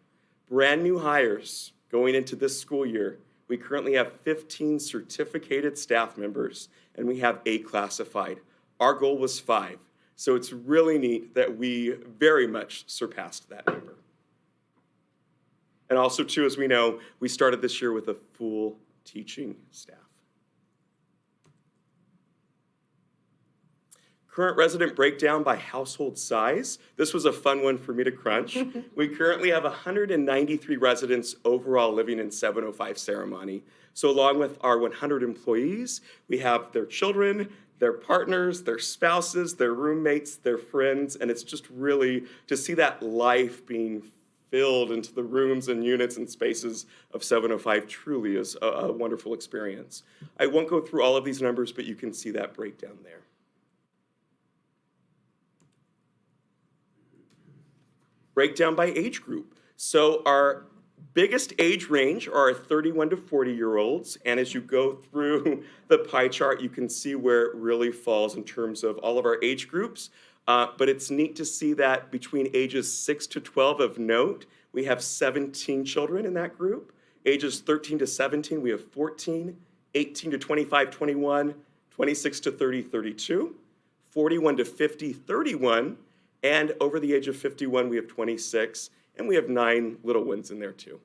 Brand new hires going into this school year, we currently have 15 certificated staff members, and we have 8 classified. Our goal was 5. So it's really neat that we very much surpassed that number. And also, too, as we know, we started this year with a full teaching staff. Current resident breakdown by household size. This was a fun one for me to crunch. We currently have 193 residents overall living in 705 Serramonte. So along with our 100 employees, we have their children, their partners, their spouses, their roommates, their friends, and it's just really to see that life being filled into the rooms and units and spaces of 705 truly is a wonderful experience. I won't go through all of these numbers, but you can see that breakdown there. breakdown by age group. So our biggest age range are our 31 to 40-year-olds, and as you go through the pie chart, you can see where it really falls in terms of all of our age groups. But it's neat to see that between ages 6 to 12 of note, we have 17 children in that group. Ages 13 to 17, we have 14. 18 to 25, 21. 26 to 30, 32. 41 to 50, 31. And over the age of 51, we have 26. And we have 9 little ones in there too.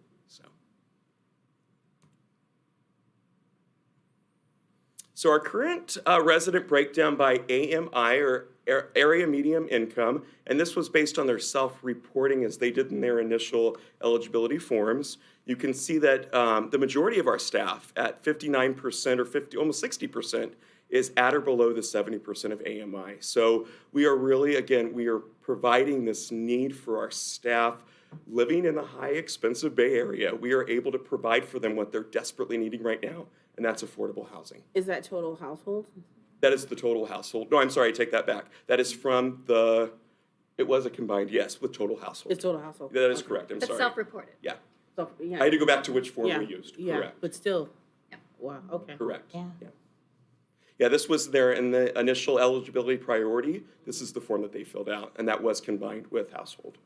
So our current resident breakdown by AMI, or area medium income, and this was based on their self-reporting as they did in their initial eligibility forms. You can see that the majority of our staff at 59% or 50, almost 60% is at or below the 70% of AMI. So we are really, again, we are providing this need for our staff living in the high expensive Bay Area. We are able to provide for them what they're desperately needing right now, and that's affordable housing. Is that total household? That is the total household. No, I'm sorry, I take that back. That is from the, it was a combined, yes, with total household. It's total household. That is correct, I'm But sorry. self-reported. Yeah, So, yeah. I had to go back to which form Yeah, we used, yeah, correct. but still, wow, okay. Correct. Yeah. Yeah, this was their, in the initial eligibility priority, this is the form that they filled out, and that was combined with household.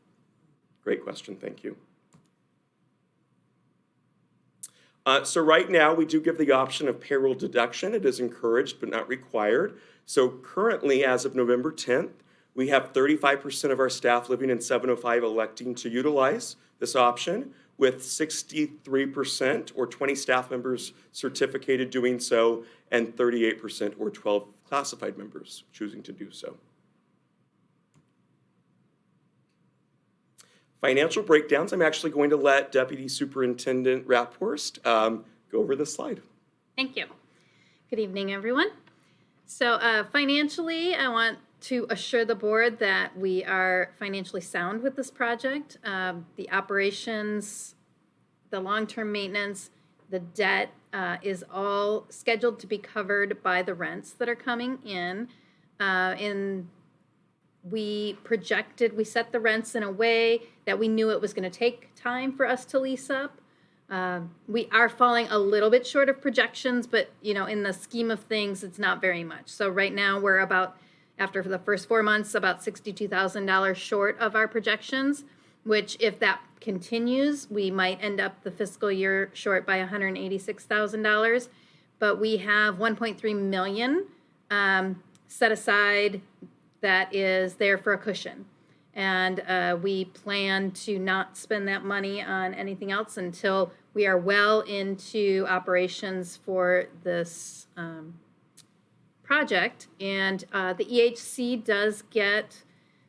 Great question, thank you. So right now, we do give the option of payroll deduction. It is encouraged but not required. So currently, as of November 10th, we have 35% of our staff living in 705 electing to utilize this option, with 63% or 20 staff members certificated doing so, and 38% or 12 classified members choosing to do so. Financial breakdowns, I'm actually going to let Deputy Superintendent Raphorst go over this slide. Thank you. Good evening, everyone. So financially, I want to assure the board that we are financially sound with this project. The operations, the long-term maintenance, the debt is all scheduled to be covered by the rents that are coming in. We set the rents in a way that we knew it was going to take time for us to lease up. We are falling a little bit short of projections, but in the scheme of things, it's not very much. So right now we're about, after the first 4 months, about $62,000 short of our projections, which if that continues, we might end up the fiscal year short by $186,000. But we have $1.3 million set aside that is there for a cushion. And we plan to not spend that money on anything else until we are well into operations for this project. And the EHC does get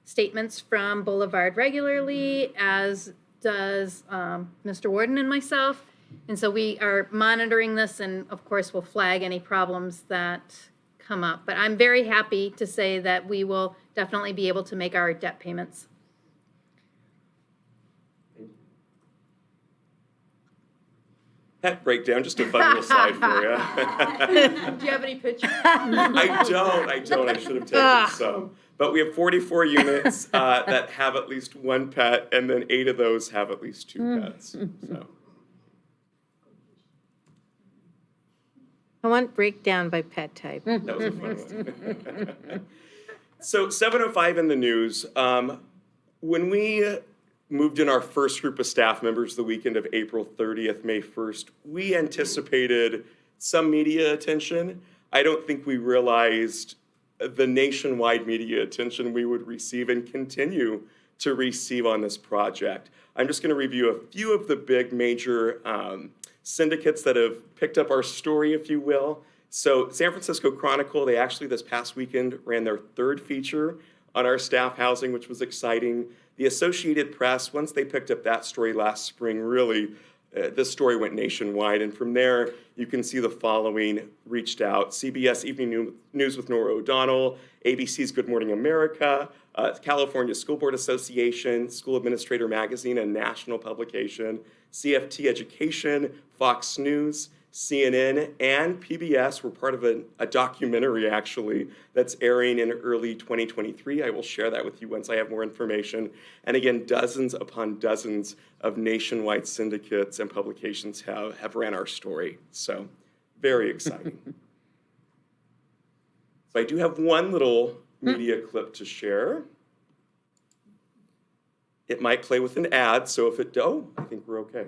statements from Boulevard regularly, as does Mr. Warden and myself. And so we are monitoring this, and of course we'll flag any problems that come up. But I'm very happy to say that we will definitely be able to make our debt payments. Pet breakdown, just a fun little slide for you. Do you have any pictures? I don't. I should have taken some. But we have 44 units that have at least one pet, and then 8 of those have at least 2 pets. So. I want breakdown by pet type. That was a fun one. So 705 in the news. When we moved in our first group of staff members the weekend of April 30th, May 1st, we anticipated some media attention. I don't think we realized the nationwide media attention we would receive and continue to receive on this project. I'm just going to review a few of the big major syndicates that have picked up our story, if you will. So San Francisco Chronicle, they actually this past weekend ran their 3rd feature on our staff housing, which was exciting. The Associated Press, once they picked up that story last spring, really, this story went nationwide. And from there, you can see the following reached out. CBS Evening News with Nora O'Donnell, ABC's Good Morning America, California School Board Association, School Administrator Magazine, a national publication, CFT Education, Fox News, CNN, and PBS were part of a documentary, actually, that's airing in early 2023. I will share that with you once I have more information. And again, dozens upon dozens of nationwide syndicates and publications have ran our story. So very exciting. So I do have one little media clip to share. It might play with an ad, so if it does, I think we're okay.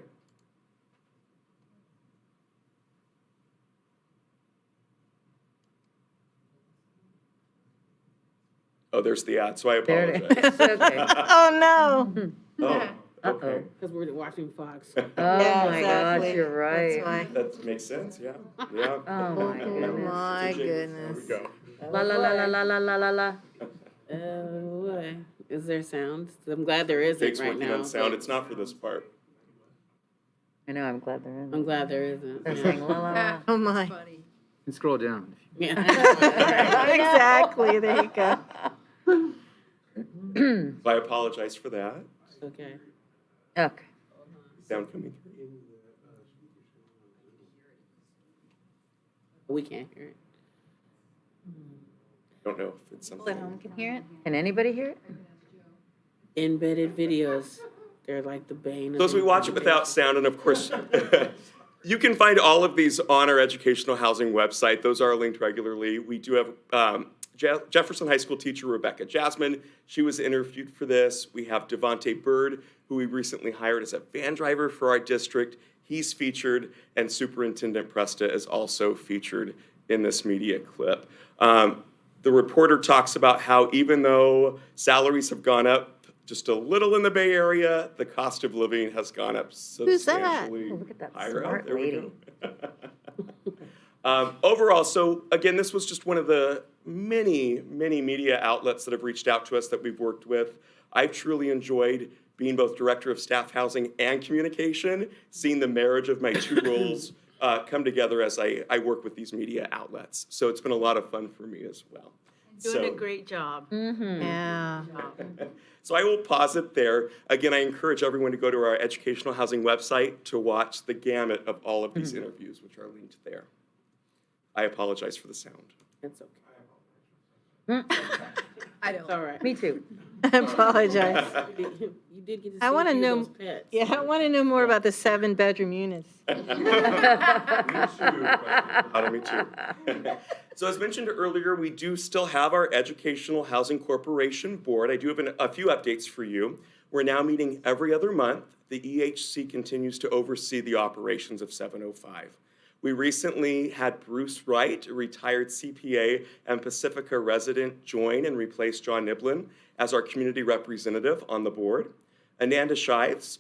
Oh, there's the ad, so I There it apologize. is. Okay. Oh, no. Oh, okay. Because we're watching Fox. Oh Yeah, my exactly. gosh, you're right. That's That makes sense, yeah. Yeah. Oh my goodness. My There goodness. we go. La la la la la la la la la. Oh, boy. Is there sound? I'm glad there isn't Jake's right working now. on sound. It's not for this part. I know, I'm glad there isn't. I'm glad there isn't. They're Yeah. saying la la la. Oh, my. And scroll down. Yeah. Exactly, there you go. So I apologize for that. Okay. Okay. Sound coming through. We can't hear it. Don't know if it's People at something. home can hear it? Can anybody hear it? Embedded videos. They're like the bane of So as we watch it without sound, and of course, you can find all of these on our educational housing website. Those are linked regularly. We do have Jefferson High School teacher Rebecca Jasmine. She was interviewed for this. We have Devontae Bird, who we recently hired as a van driver for our district. He's featured, and Superintendent Presta is also featured in this media clip. The reporter talks about how even though salaries have gone up just a little in the Bay Area, the cost of living has gone up Who's that? substantially Oh, look at that higher. smart There we lady. go. Overall, so again, this was just one of the many, many media outlets that have reached out to us that we've worked with. I've truly enjoyed being both Director of Staff Housing and Communication, seeing the marriage of my two roles come together as I work with these media outlets. So it's been a lot of fun for me as well. Doing a great job. Yeah. So I will pause it there. Again, I encourage everyone to go to our educational housing website to watch the gamut of all of these interviews, which are linked there. I apologize for the sound. It's okay. I It's all right. Me too. I apologize. You did get to see I want a to few of know, those pets. yeah, I want to know more about the 7-bedroom units. Me too. So as mentioned earlier, we do still have our Educational Housing Corporation Board. I do have a few updates for you. We're now meeting every other month. The EHC continues to oversee the operations of 705. We recently had Bruce Wright, a retired CPA and Pacifica resident, join and replace John Niblin as our community representative on the board. Ananda Shives,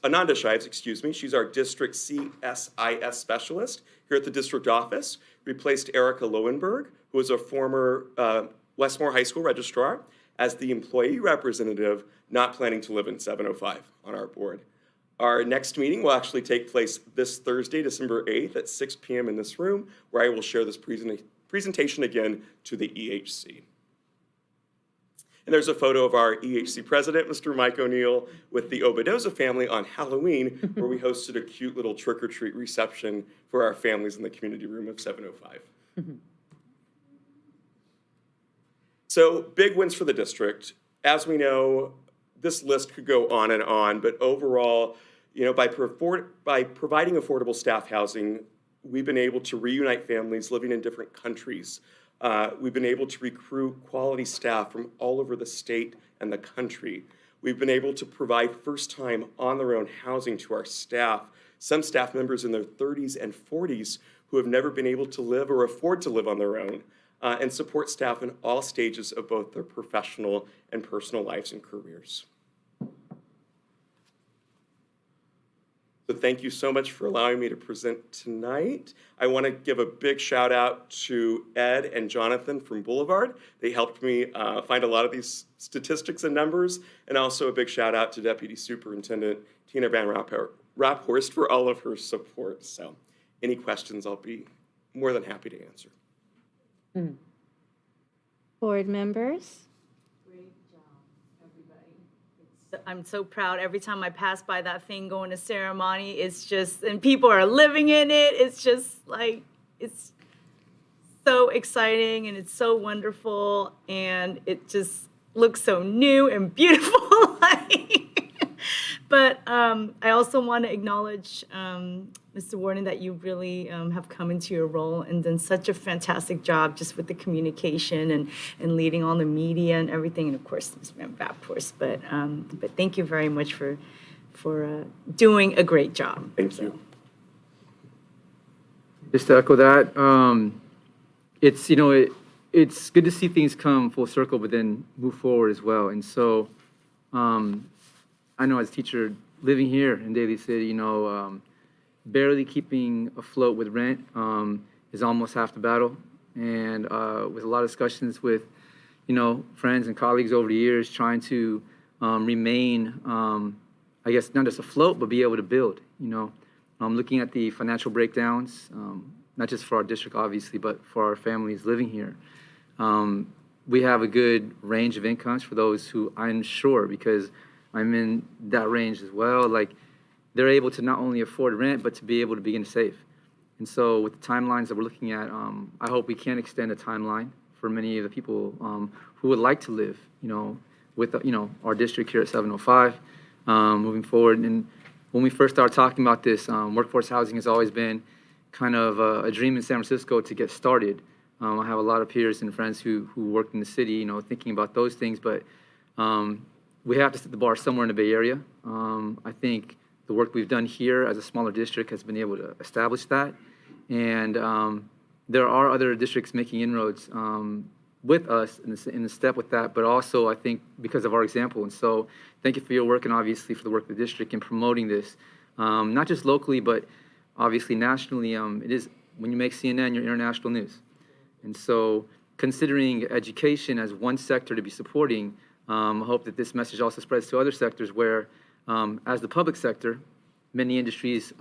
she's our district CSIS specialist here at the district office, replaced Erica Lowenberg, who was a former Westmore High School registrar, as the employee representative, not planning to live in 705 on our board. Our next meeting will actually take place this Thursday, December 8th at 6 p.m. in this room, where I will share this presentation again to the EHC. And there's a photo of our EHC president, Mr. Mike O'Neill, with the Obadoza family on Halloween, where we hosted a cute little trick-or-treat reception for our families in the community room of 705. So big wins for the district. As we know, this list could go on, but overall, by providing affordable staff housing, we've been able to reunite families living in different countries. We've been able to recruit quality staff from all over the state and the country. We've been able to provide first-time on-their-own housing to our staff, some staff members in their 30s and 40s who have never been able to live or afford to live on their own, and support staff in all stages of both their professional and personal lives and careers. So thank you so much for allowing me to present tonight. I want to give a big shout out to Ed and Jonathan from Boulevard. They helped me find a lot of these statistics and numbers, and also a big shout out to Deputy Superintendent Tina Van Raphorst for all of her support. So any questions, I'll be more than happy to answer. Board members? Great job, everybody. It's I'm so proud. Every time I pass by that thing going to ceremony, it's just, and people are living in it. It's just like, it's so exciting and it's so wonderful and it just looks so new and beautiful. But I also want to acknowledge, Mr. Warden, that you really have come into your role and done such a fantastic job just with the communication and leading all the media and everything, and of course, Ms. Van Baptist. But thank you very much for doing a great job. Thank you. Just to echo that, it's, you know, it's good to see things come full circle, but then move forward as well. And so, I know as a teacher living here in Daly City, you know, barely keeping afloat with rent is almost half the battle. And with a lot of discussions with, you know, friends and colleagues over the years, trying to remain, I guess, not just afloat, but be able to build, you know. Looking at the financial breakdowns, not just for our district, obviously, but for our families living here. We have a good range of incomes for those who I'm sure, because I'm in that range as well, like they're able to not only afford rent, but to be able to begin to save. And so with the timelines that we're looking at, I hope we can extend a timeline for many of the people who would like to live, you know, with, you know, our district here at 705 moving forward. And when we first started talking about this, workforce housing has always been kind of a dream in San Francisco to get started. I have a lot of peers and friends who work in the city, you know, thinking about those things, but we have to set the bar somewhere in the Bay Area. I think the work we've done here as a smaller district has been able to establish that. And there are other districts making inroads with us in the step with that, but also I think because of our example. And so thank you for your work and obviously for the work of the district in promoting this, not just locally, but obviously nationally. It is, when you make CNN, you're international news. And so considering education as one sector to be supporting, I hope that this message also spreads to other sectors where, as the public sector, many industries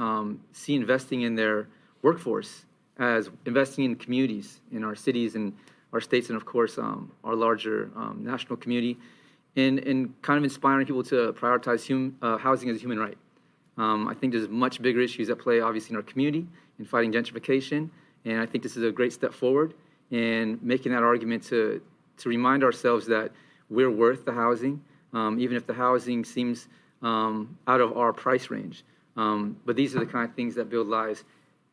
see investing in their workforce as investing in communities, in our cities and our states, and of course, our larger national community, and kind of inspiring people to prioritize housing as a human right. I think there's much bigger issues at play, obviously, in our community in fighting gentrification, and I think this is a great step forward in making that argument to remind ourselves that we're worth the housing, even if the housing seems out of our price range. But these are the kind of things that build lives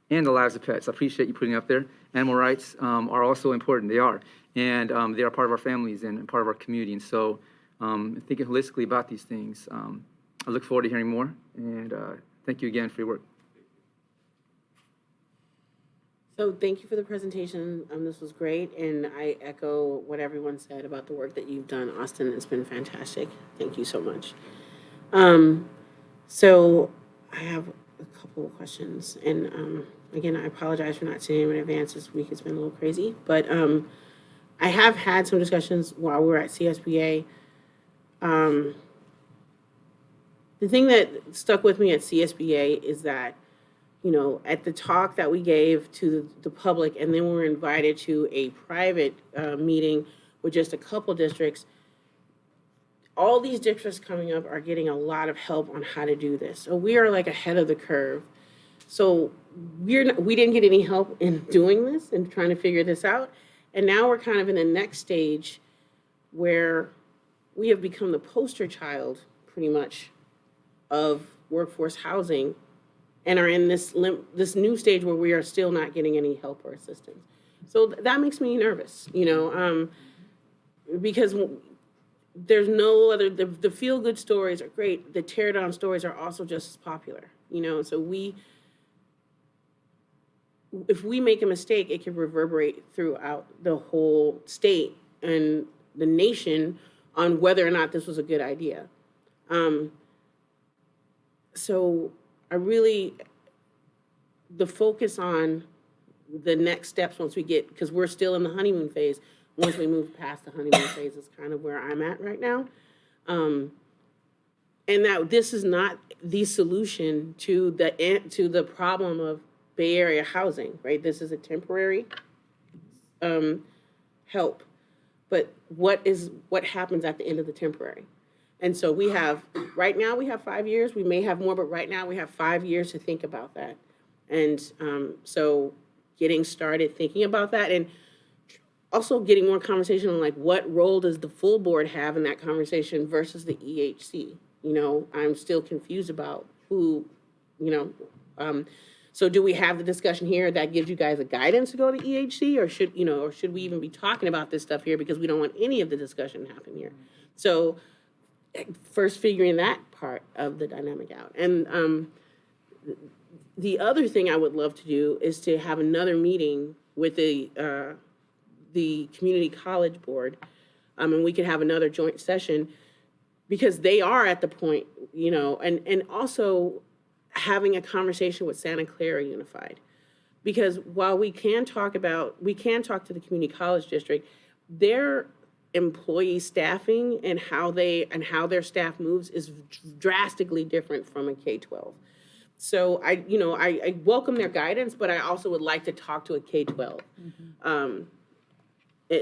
and the lives of pets. I appreciate you putting it up there. Animal rights are also important. They are. And they are part of our families and part of our community. And so thinking holistically about these things, I look forward to hearing more. And thank you again for your work. So thank you for the presentation. This was great, and I echo what everyone said about the work that you've done, Austin. It's been fantastic. Thank you so much. So I have a couple of questions, and again, I apologize for not seeing them in advance. This week has been a little crazy, but I have had some discussions while we were at CSBA. The thing that stuck with me at CSBA is that, you know, at the talk that we gave to the public, and then we were invited to a private meeting with just a couple districts, all these districts coming up are getting a lot of help on how to do this. So we are like ahead of the curve. So we didn't get any help in doing this and trying to figure this out. And now we're kind of in the next stage where we have become the poster child, pretty much, of workforce housing, and are in this new stage where we are still not getting any help or assistance. So that makes me nervous, you know, because there's no other, the feel-good stories are great. The tear-down stories are also just as popular, you know. So if we make a mistake, it can reverberate throughout the whole state and the nation on whether or not this was a good idea. So the focus on the next steps once we get, because we're still in the honeymoon phase, once we move past the honeymoon phase is kind of where I'm at right now. And that this is not the solution to the problem of Bay Area housing, right? This is a temporary help. But what happens at the end of the temporary? And so we have, right now, we have 5 years. We may have more, but right now we have 5 years to think about that. And so getting started thinking about that, and also getting more conversation on like what role does the full board have in that conversation versus the EHC. You know, I'm still confused about who, you know, so do we have the discussion here that gives you guys a guidance to go to EHC, or should we even be talking about this stuff here because we don't want any of the discussion to happen here? So first figuring that part of the dynamic out. And the other thing I would love to do is to have another meeting with the community college board, and we could have another joint session, because they are at the point, you know, and also having a conversation with Santa Clara Unified. Because while we can talk to the community college district, their employee staffing and how their staff moves is drastically different from a K-12. So I welcome their guidance, but I also would like to talk to a K-12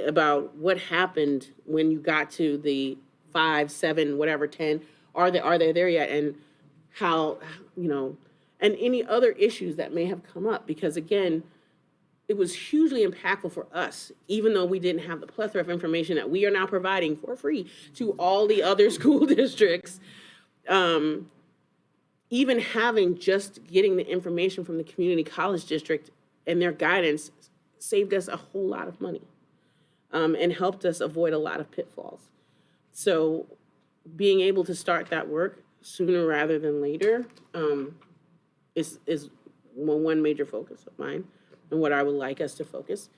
about what happened when you got to the 5, 7, whatever, 10. Are they there yet? And how, you know, and any other issues that may have come up, because again, it was hugely impactful for us, even though we didn't have the plethora of information that we are now providing for free to all the other school districts. Even getting the information from the community college district and their guidance saved us a whole lot of money, and helped us avoid a lot of pitfalls. So being able to start that work sooner rather than later is one major focus of mine, and what I would like us to focus.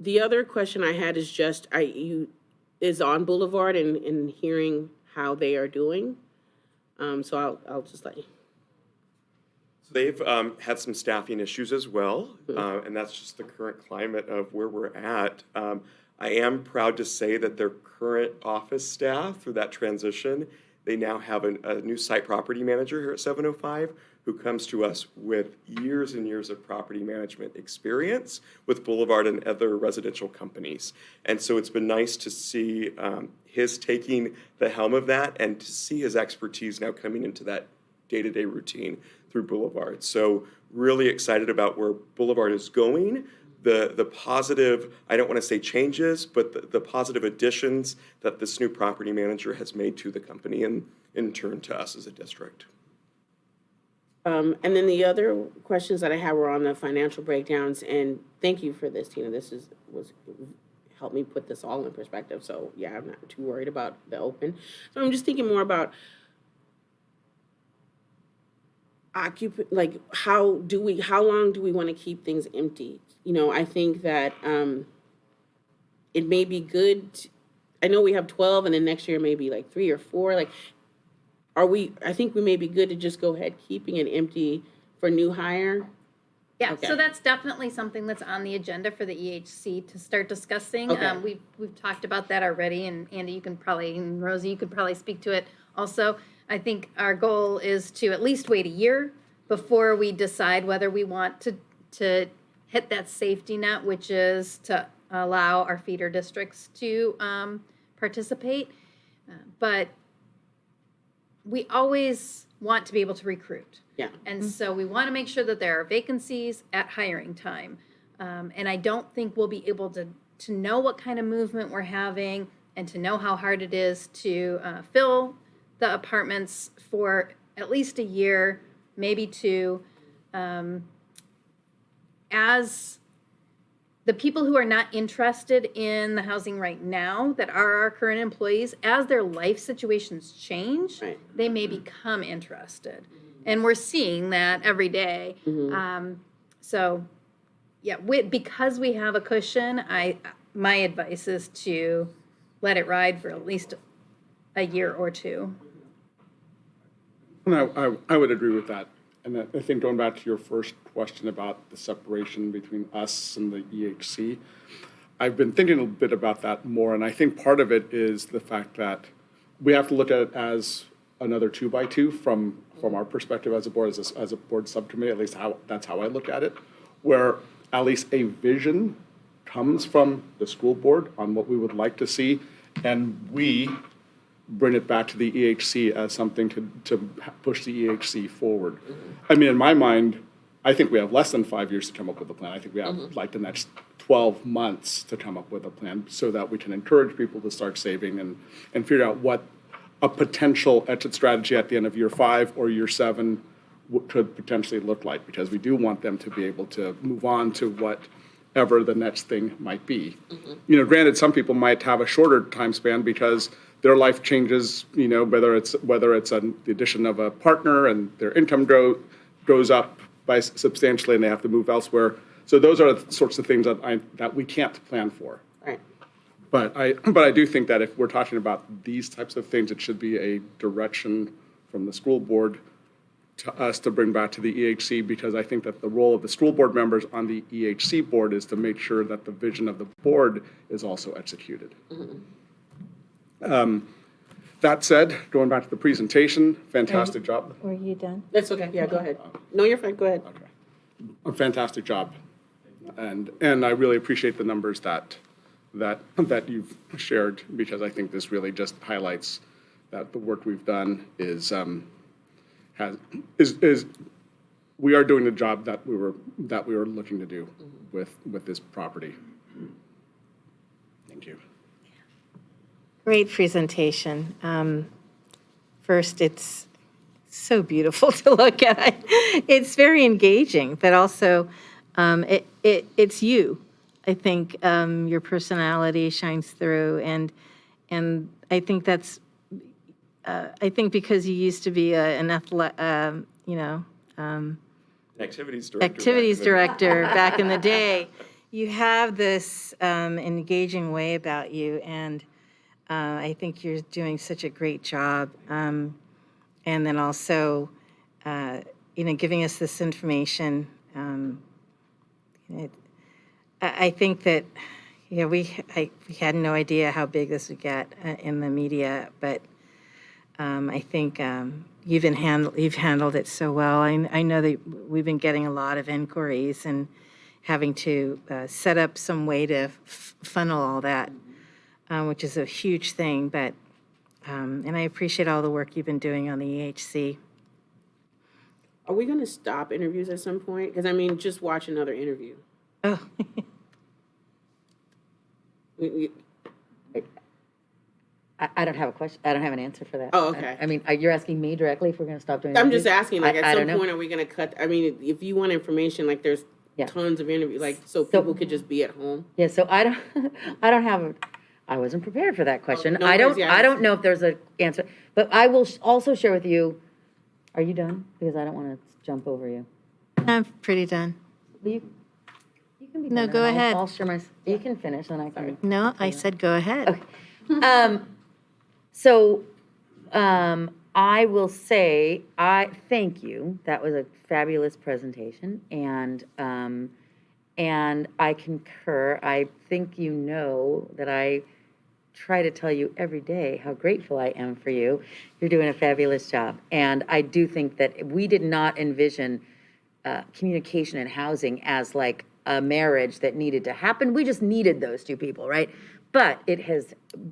The other question I had is just is on Boulevard and hearing how they are doing. So I'll just let you. So they've had some staffing issues as well, and that's just the current climate of where we're at. I am proud to say that their current office staff, through that transition, they now have a new site property manager here at 705 who comes to us with years and years of property management experience with Boulevard and other residential companies. And so it's been nice to see his taking the helm of that and to see his expertise now coming into that day-to-day routine through Boulevard. So really excited about where Boulevard is going. The positive, I don't want to say changes, but the positive additions that this new property manager has made to the company and in turn to us as a district. And then the other questions that I had were on the financial breakdowns, and thank you for this, Tina. This was helped me put this all in perspective. So yeah, I'm not too worried about the open. So I'm just thinking more about how long do we want to keep things empty? You know, I think that it may be good. I know we have 12, and then next year maybe like 3 or 4. Like, I think we may be good to just go ahead keeping it empty for new hire. Yeah, Okay. so that's definitely something that's on the agenda for the EHC to start discussing. Okay. We've talked about that already, and Andy, and Rosie, you could probably speak to it also. I think our goal is to at least wait a year before we decide whether we want to hit that safety net, which is to allow our feeder districts to participate. But we always want to be able to recruit. Yeah. And so we want to make sure that there are vacancies at hiring time. And I don't think we'll be able to know what kind of movement we're having and to know how hard it is to fill the apartments for at least a year, maybe 2. As the people who are not interested in the housing right now that are our current employees, as their life situations change, Right. they may become interested. And we're seeing that every day. So, yeah, because we have a cushion, my advice is to let it ride for at least a year or 2. And I would agree with that. And I think going back to your first question about the separation between us and the EHC, I've been thinking a bit about that more. And I think part of it is the fact that we have to look at it as another 2x2 from our perspective as a board, as a board subcommittee, at least that's how I look at it, where at least a vision comes from the school board on what we would like to see, and we bring it back to the EHC as something to push the EHC forward. I mean, in my mind, I think we have less than 5 years to come up with a plan. I think we have like the next 12 months to come up with a plan so that we can encourage people to start saving and figure out what a potential exit strategy at the end of year 5 or year 7 could potentially look like, because we do want them to be able to move on to whatever the next thing might be. You know, granted, some people might have a shorter time span because their life changes, you know, whether it's the addition of a partner and their income goes up by substantially and they have to move elsewhere. So those are the sorts of things that we can't plan for. Right. But I do think that if we're talking about these types of things, it should be a direction from the school board to us to bring back to the EHC, because I think that the role of the school board members on the EHC board is to make sure that the vision of the board is also executed. That said, going back to the presentation, fantastic job. Were you done? That's okay. Yeah, go ahead. No, you're fine. Go ahead. Okay. A fantastic job. And I really appreciate the numbers that you've shared, because I think this really just highlights that the work we've done is we are doing the job that we were looking to do with this property. Thank you. Great presentation. First, it's so beautiful to look at. It's very engaging, but also it's you. I think your personality shines through, and I think that's I think because you used to be an Activities director. activities director back in the day, you have this engaging way about you, and I think you're doing such a great job. And then also, giving us this information. I think that, we had no idea how big this would get in the media, but I think you've handled it so well. I know that we've been getting a lot of inquiries and having to set up some way to funnel all that, which is a huge thing. But and I appreciate all the work you've been doing on the EHC. Are we going to stop interviews at some point? Because, I mean, just watch another interview. Oh. I don't have a question. I don't have an answer for that. Oh, okay. I mean, you're asking me directly if we're going to stop doing I'm just interviews? asking, like, I at don't some know. point, are we going to cut? I mean, if you want information, like, there's Yeah. tons of interviews, like, so people could just be at home. Yeah, so I wasn't prepared for that question. no worries, yeah. I don't know if there's an answer, but I will also share with you, are you done? Because I don't want to jump over you. I'm pretty done. You can be No, done, go and ahead. I'll share my, you can finish and I can. No, I said go ahead. Okay. So, I will say, I thank you. That was a fabulous presentation, and I concur. I think you know that I try to tell you every day how grateful I am for you. You're doing a fabulous job, and I do think that we did not envision communication and housing as like a marriage that needed to happen. We just needed those two people, right? But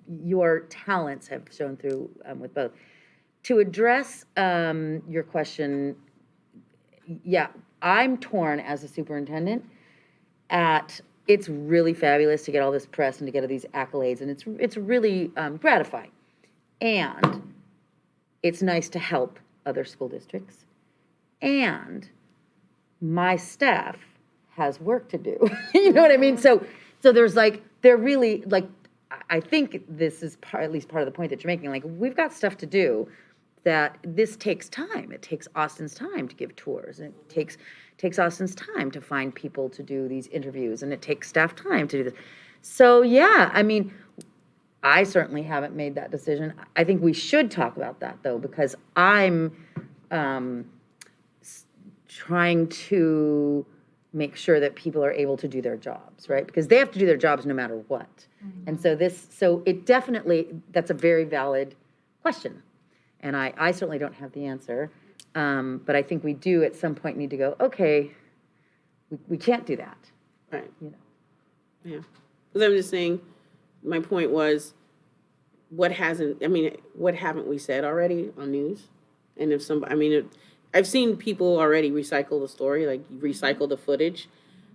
your talents have shown through with both. To address your question, yeah, I'm torn as a superintendent it's really fabulous to get all this press and to get all these accolades, and it's really gratifying. And it's nice to help other school districts. And my staff has work to do. You know what I mean? So there's they're really I think this is at least part of the point that you're making. Like, we've got stuff to do that this takes time. It takes Austin's time to give tours, and it takes Austin's time to find people to do these interviews, and it takes staff time to do this. So yeah, I mean, I certainly haven't made that decision. I think we should talk about that though, because I'm trying to make sure that people are able to do their jobs, right? Because they have to do their jobs no matter what. Mm-hmm. And so it definitely, that's a very valid question. And I certainly don't have the answer. But I think we do at some point need to go, okay, we can't do that. Right. you know. Yeah. Because I'm just saying, my point was, what haven't we said already on news? And if somebody, I've seen people already recycle the story, like recycle the footage.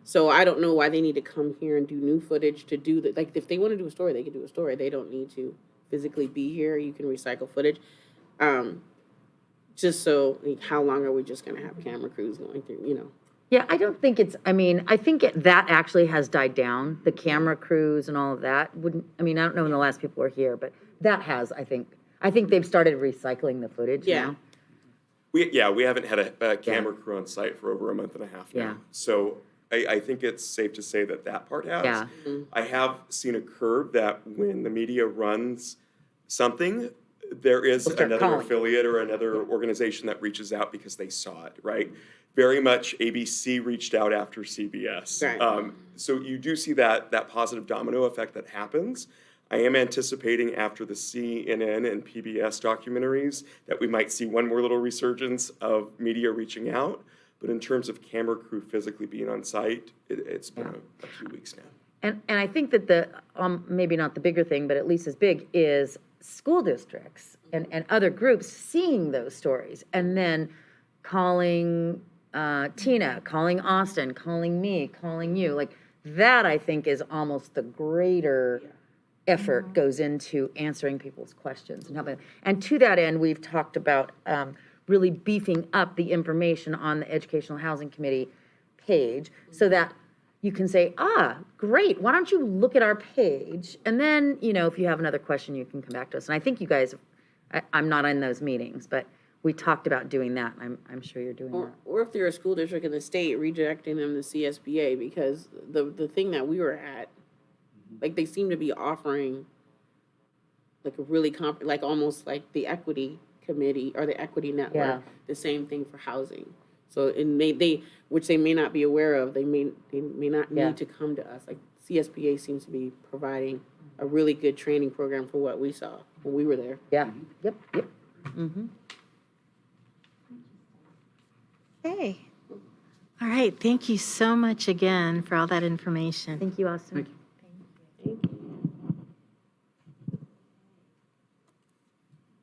So I don't know why they need to come here and do new footage to do that. Like, if they want to do a story, they can do a story. They don't need to physically be here. You can recycle footage. Just so, like, how long are we just going to have camera crews going through, Yeah, I don't think I think that actually has died down, the camera crews and all of that. I don't know when the last people were here, but that has, I think they've started recycling the footage now. We haven't had a camera crew on site for over a month and a half now. Yeah. So I think it's safe to say that part has. Yeah. I have seen a curve that when the media runs something, there is They'll start another calling. affiliate or another organization that reaches out because they saw it, right? Very much ABC reached out after CBS. Right. So you do see that positive domino effect that happens. I am anticipating after the CNN and PBS documentaries that we might see one more little resurgence of media reaching out. But in terms of camera crew physically being on site, it's been a few weeks now. And I think that the, maybe not the bigger thing, but at least as big, is school districts and other groups seeing those stories and then calling Tina, calling Austin, calling me, calling you. Like, that, I think, is almost the greater effort goes into answering people's questions and helping. And to that end, we've talked about really beefing up the information on the Educational Housing Committee page so that you can say, great, why don't you look at our page? And then, if you have another question, you can come back to us. And I think you guys, I'm not in those meetings, but we talked about doing that. I'm sure you're doing that. Or if they're a school district in the state, redirecting them to CSBA, because the thing that we were at, like, they seem to be offering like a really like almost like the equity committee or the equity network, the same thing for housing. So which they may not be aware of, they may not need to come to us. Like, CSBA seems to be providing a really good training program for what we saw when we were there. Yeah, yep. Mm-hmm. Okay. All right, thank you so much again for all that information. Thank you, Austin. Thank you.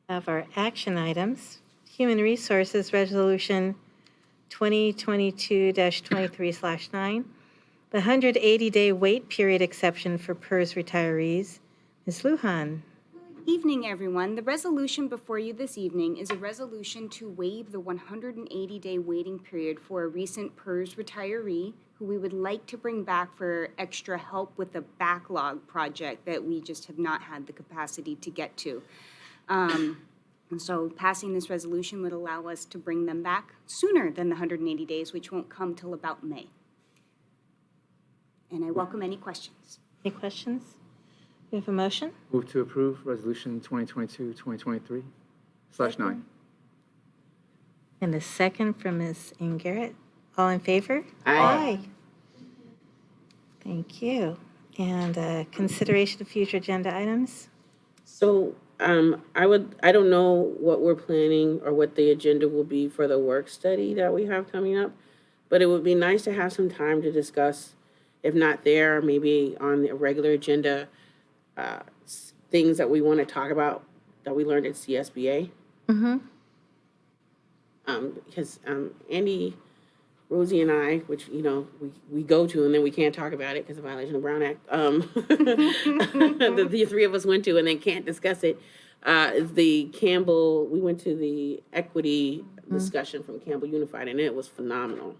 Of our action items, Human Resources Resolution 2022-23/9, the 180-day wait period exception for PERS retirees. Ms. Lujan. Evening, everyone. The resolution before you this evening is a resolution to waive the 180-day waiting period for a recent PERS retiree who we would like to bring back for extra help with the backlog project that we just have not had the capacity to get to. And so passing this resolution would allow us to bring them back sooner than the 180 days, which won't come till about May. And I welcome any questions. Any questions? We have a motion? Move to approve Resolution 2022-2023/9. And a second from Ms. Ingarrett. All in favor? Aye. Thank you. And consideration of future agenda items? So I don't know what we're planning or what the agenda will be for the work study that we have coming up, but it would be nice to have some time to discuss, if not there, maybe on the regular agenda, things that we want to talk about that we learned at CSBA. Mm-hmm. Because Andy, Rosie, and I, which, we go to and then we can't talk about it because of violation of Brown Act, the three of us went to and then can't discuss it, is the Campbell, we went to the equity discussion from Campbell Unified, and it was phenomenal.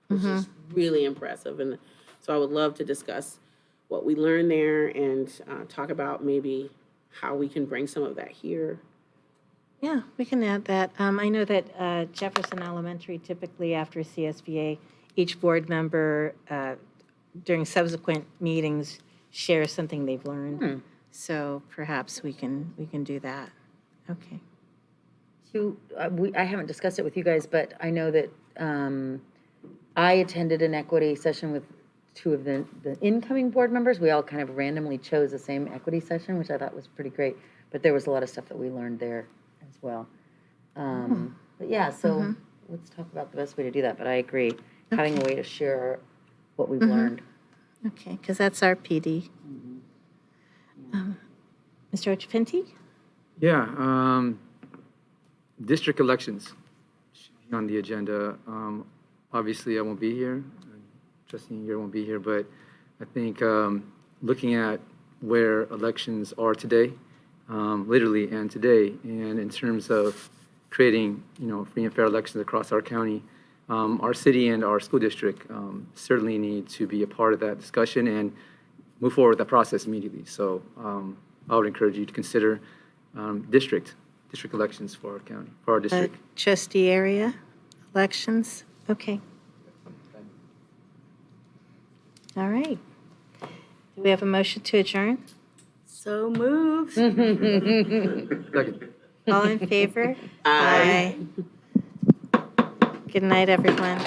It was just really impressive. And so I would love to discuss what we learned there and talk about maybe how we can bring some of that here. Yeah, we can add that. I know that Jefferson Elementary, typically after CSBA, each board member during subsequent meetings shares something they've learned. So perhaps we can do that. Okay. I haven't discussed it with you guys, but I know that I attended an equity session with two of the incoming board members. We all kind of randomly chose the same equity session, which I thought was pretty great. But there was a lot of stuff that we learned there as well. But yeah, so let's talk about the best way to do that. But I agree, having a way to share what we've learned. Okay, because that's our PD. Mr. Ochapinti? Yeah, district elections should be on the agenda. Obviously, I won't be here. Trustee Ingier won't be here, but I think looking at where elections are today, literally and today, and in terms of creating, free and fair elections across our county, our city and our school district certainly need to be a part of that discussion and move forward with that process immediately. So I would encourage you to consider district elections for our county, for our district. Trustee area elections? Okay. All right. Do we have a motion to adjourn? So moved. Second. All in favor? Aye. Good night, everyone.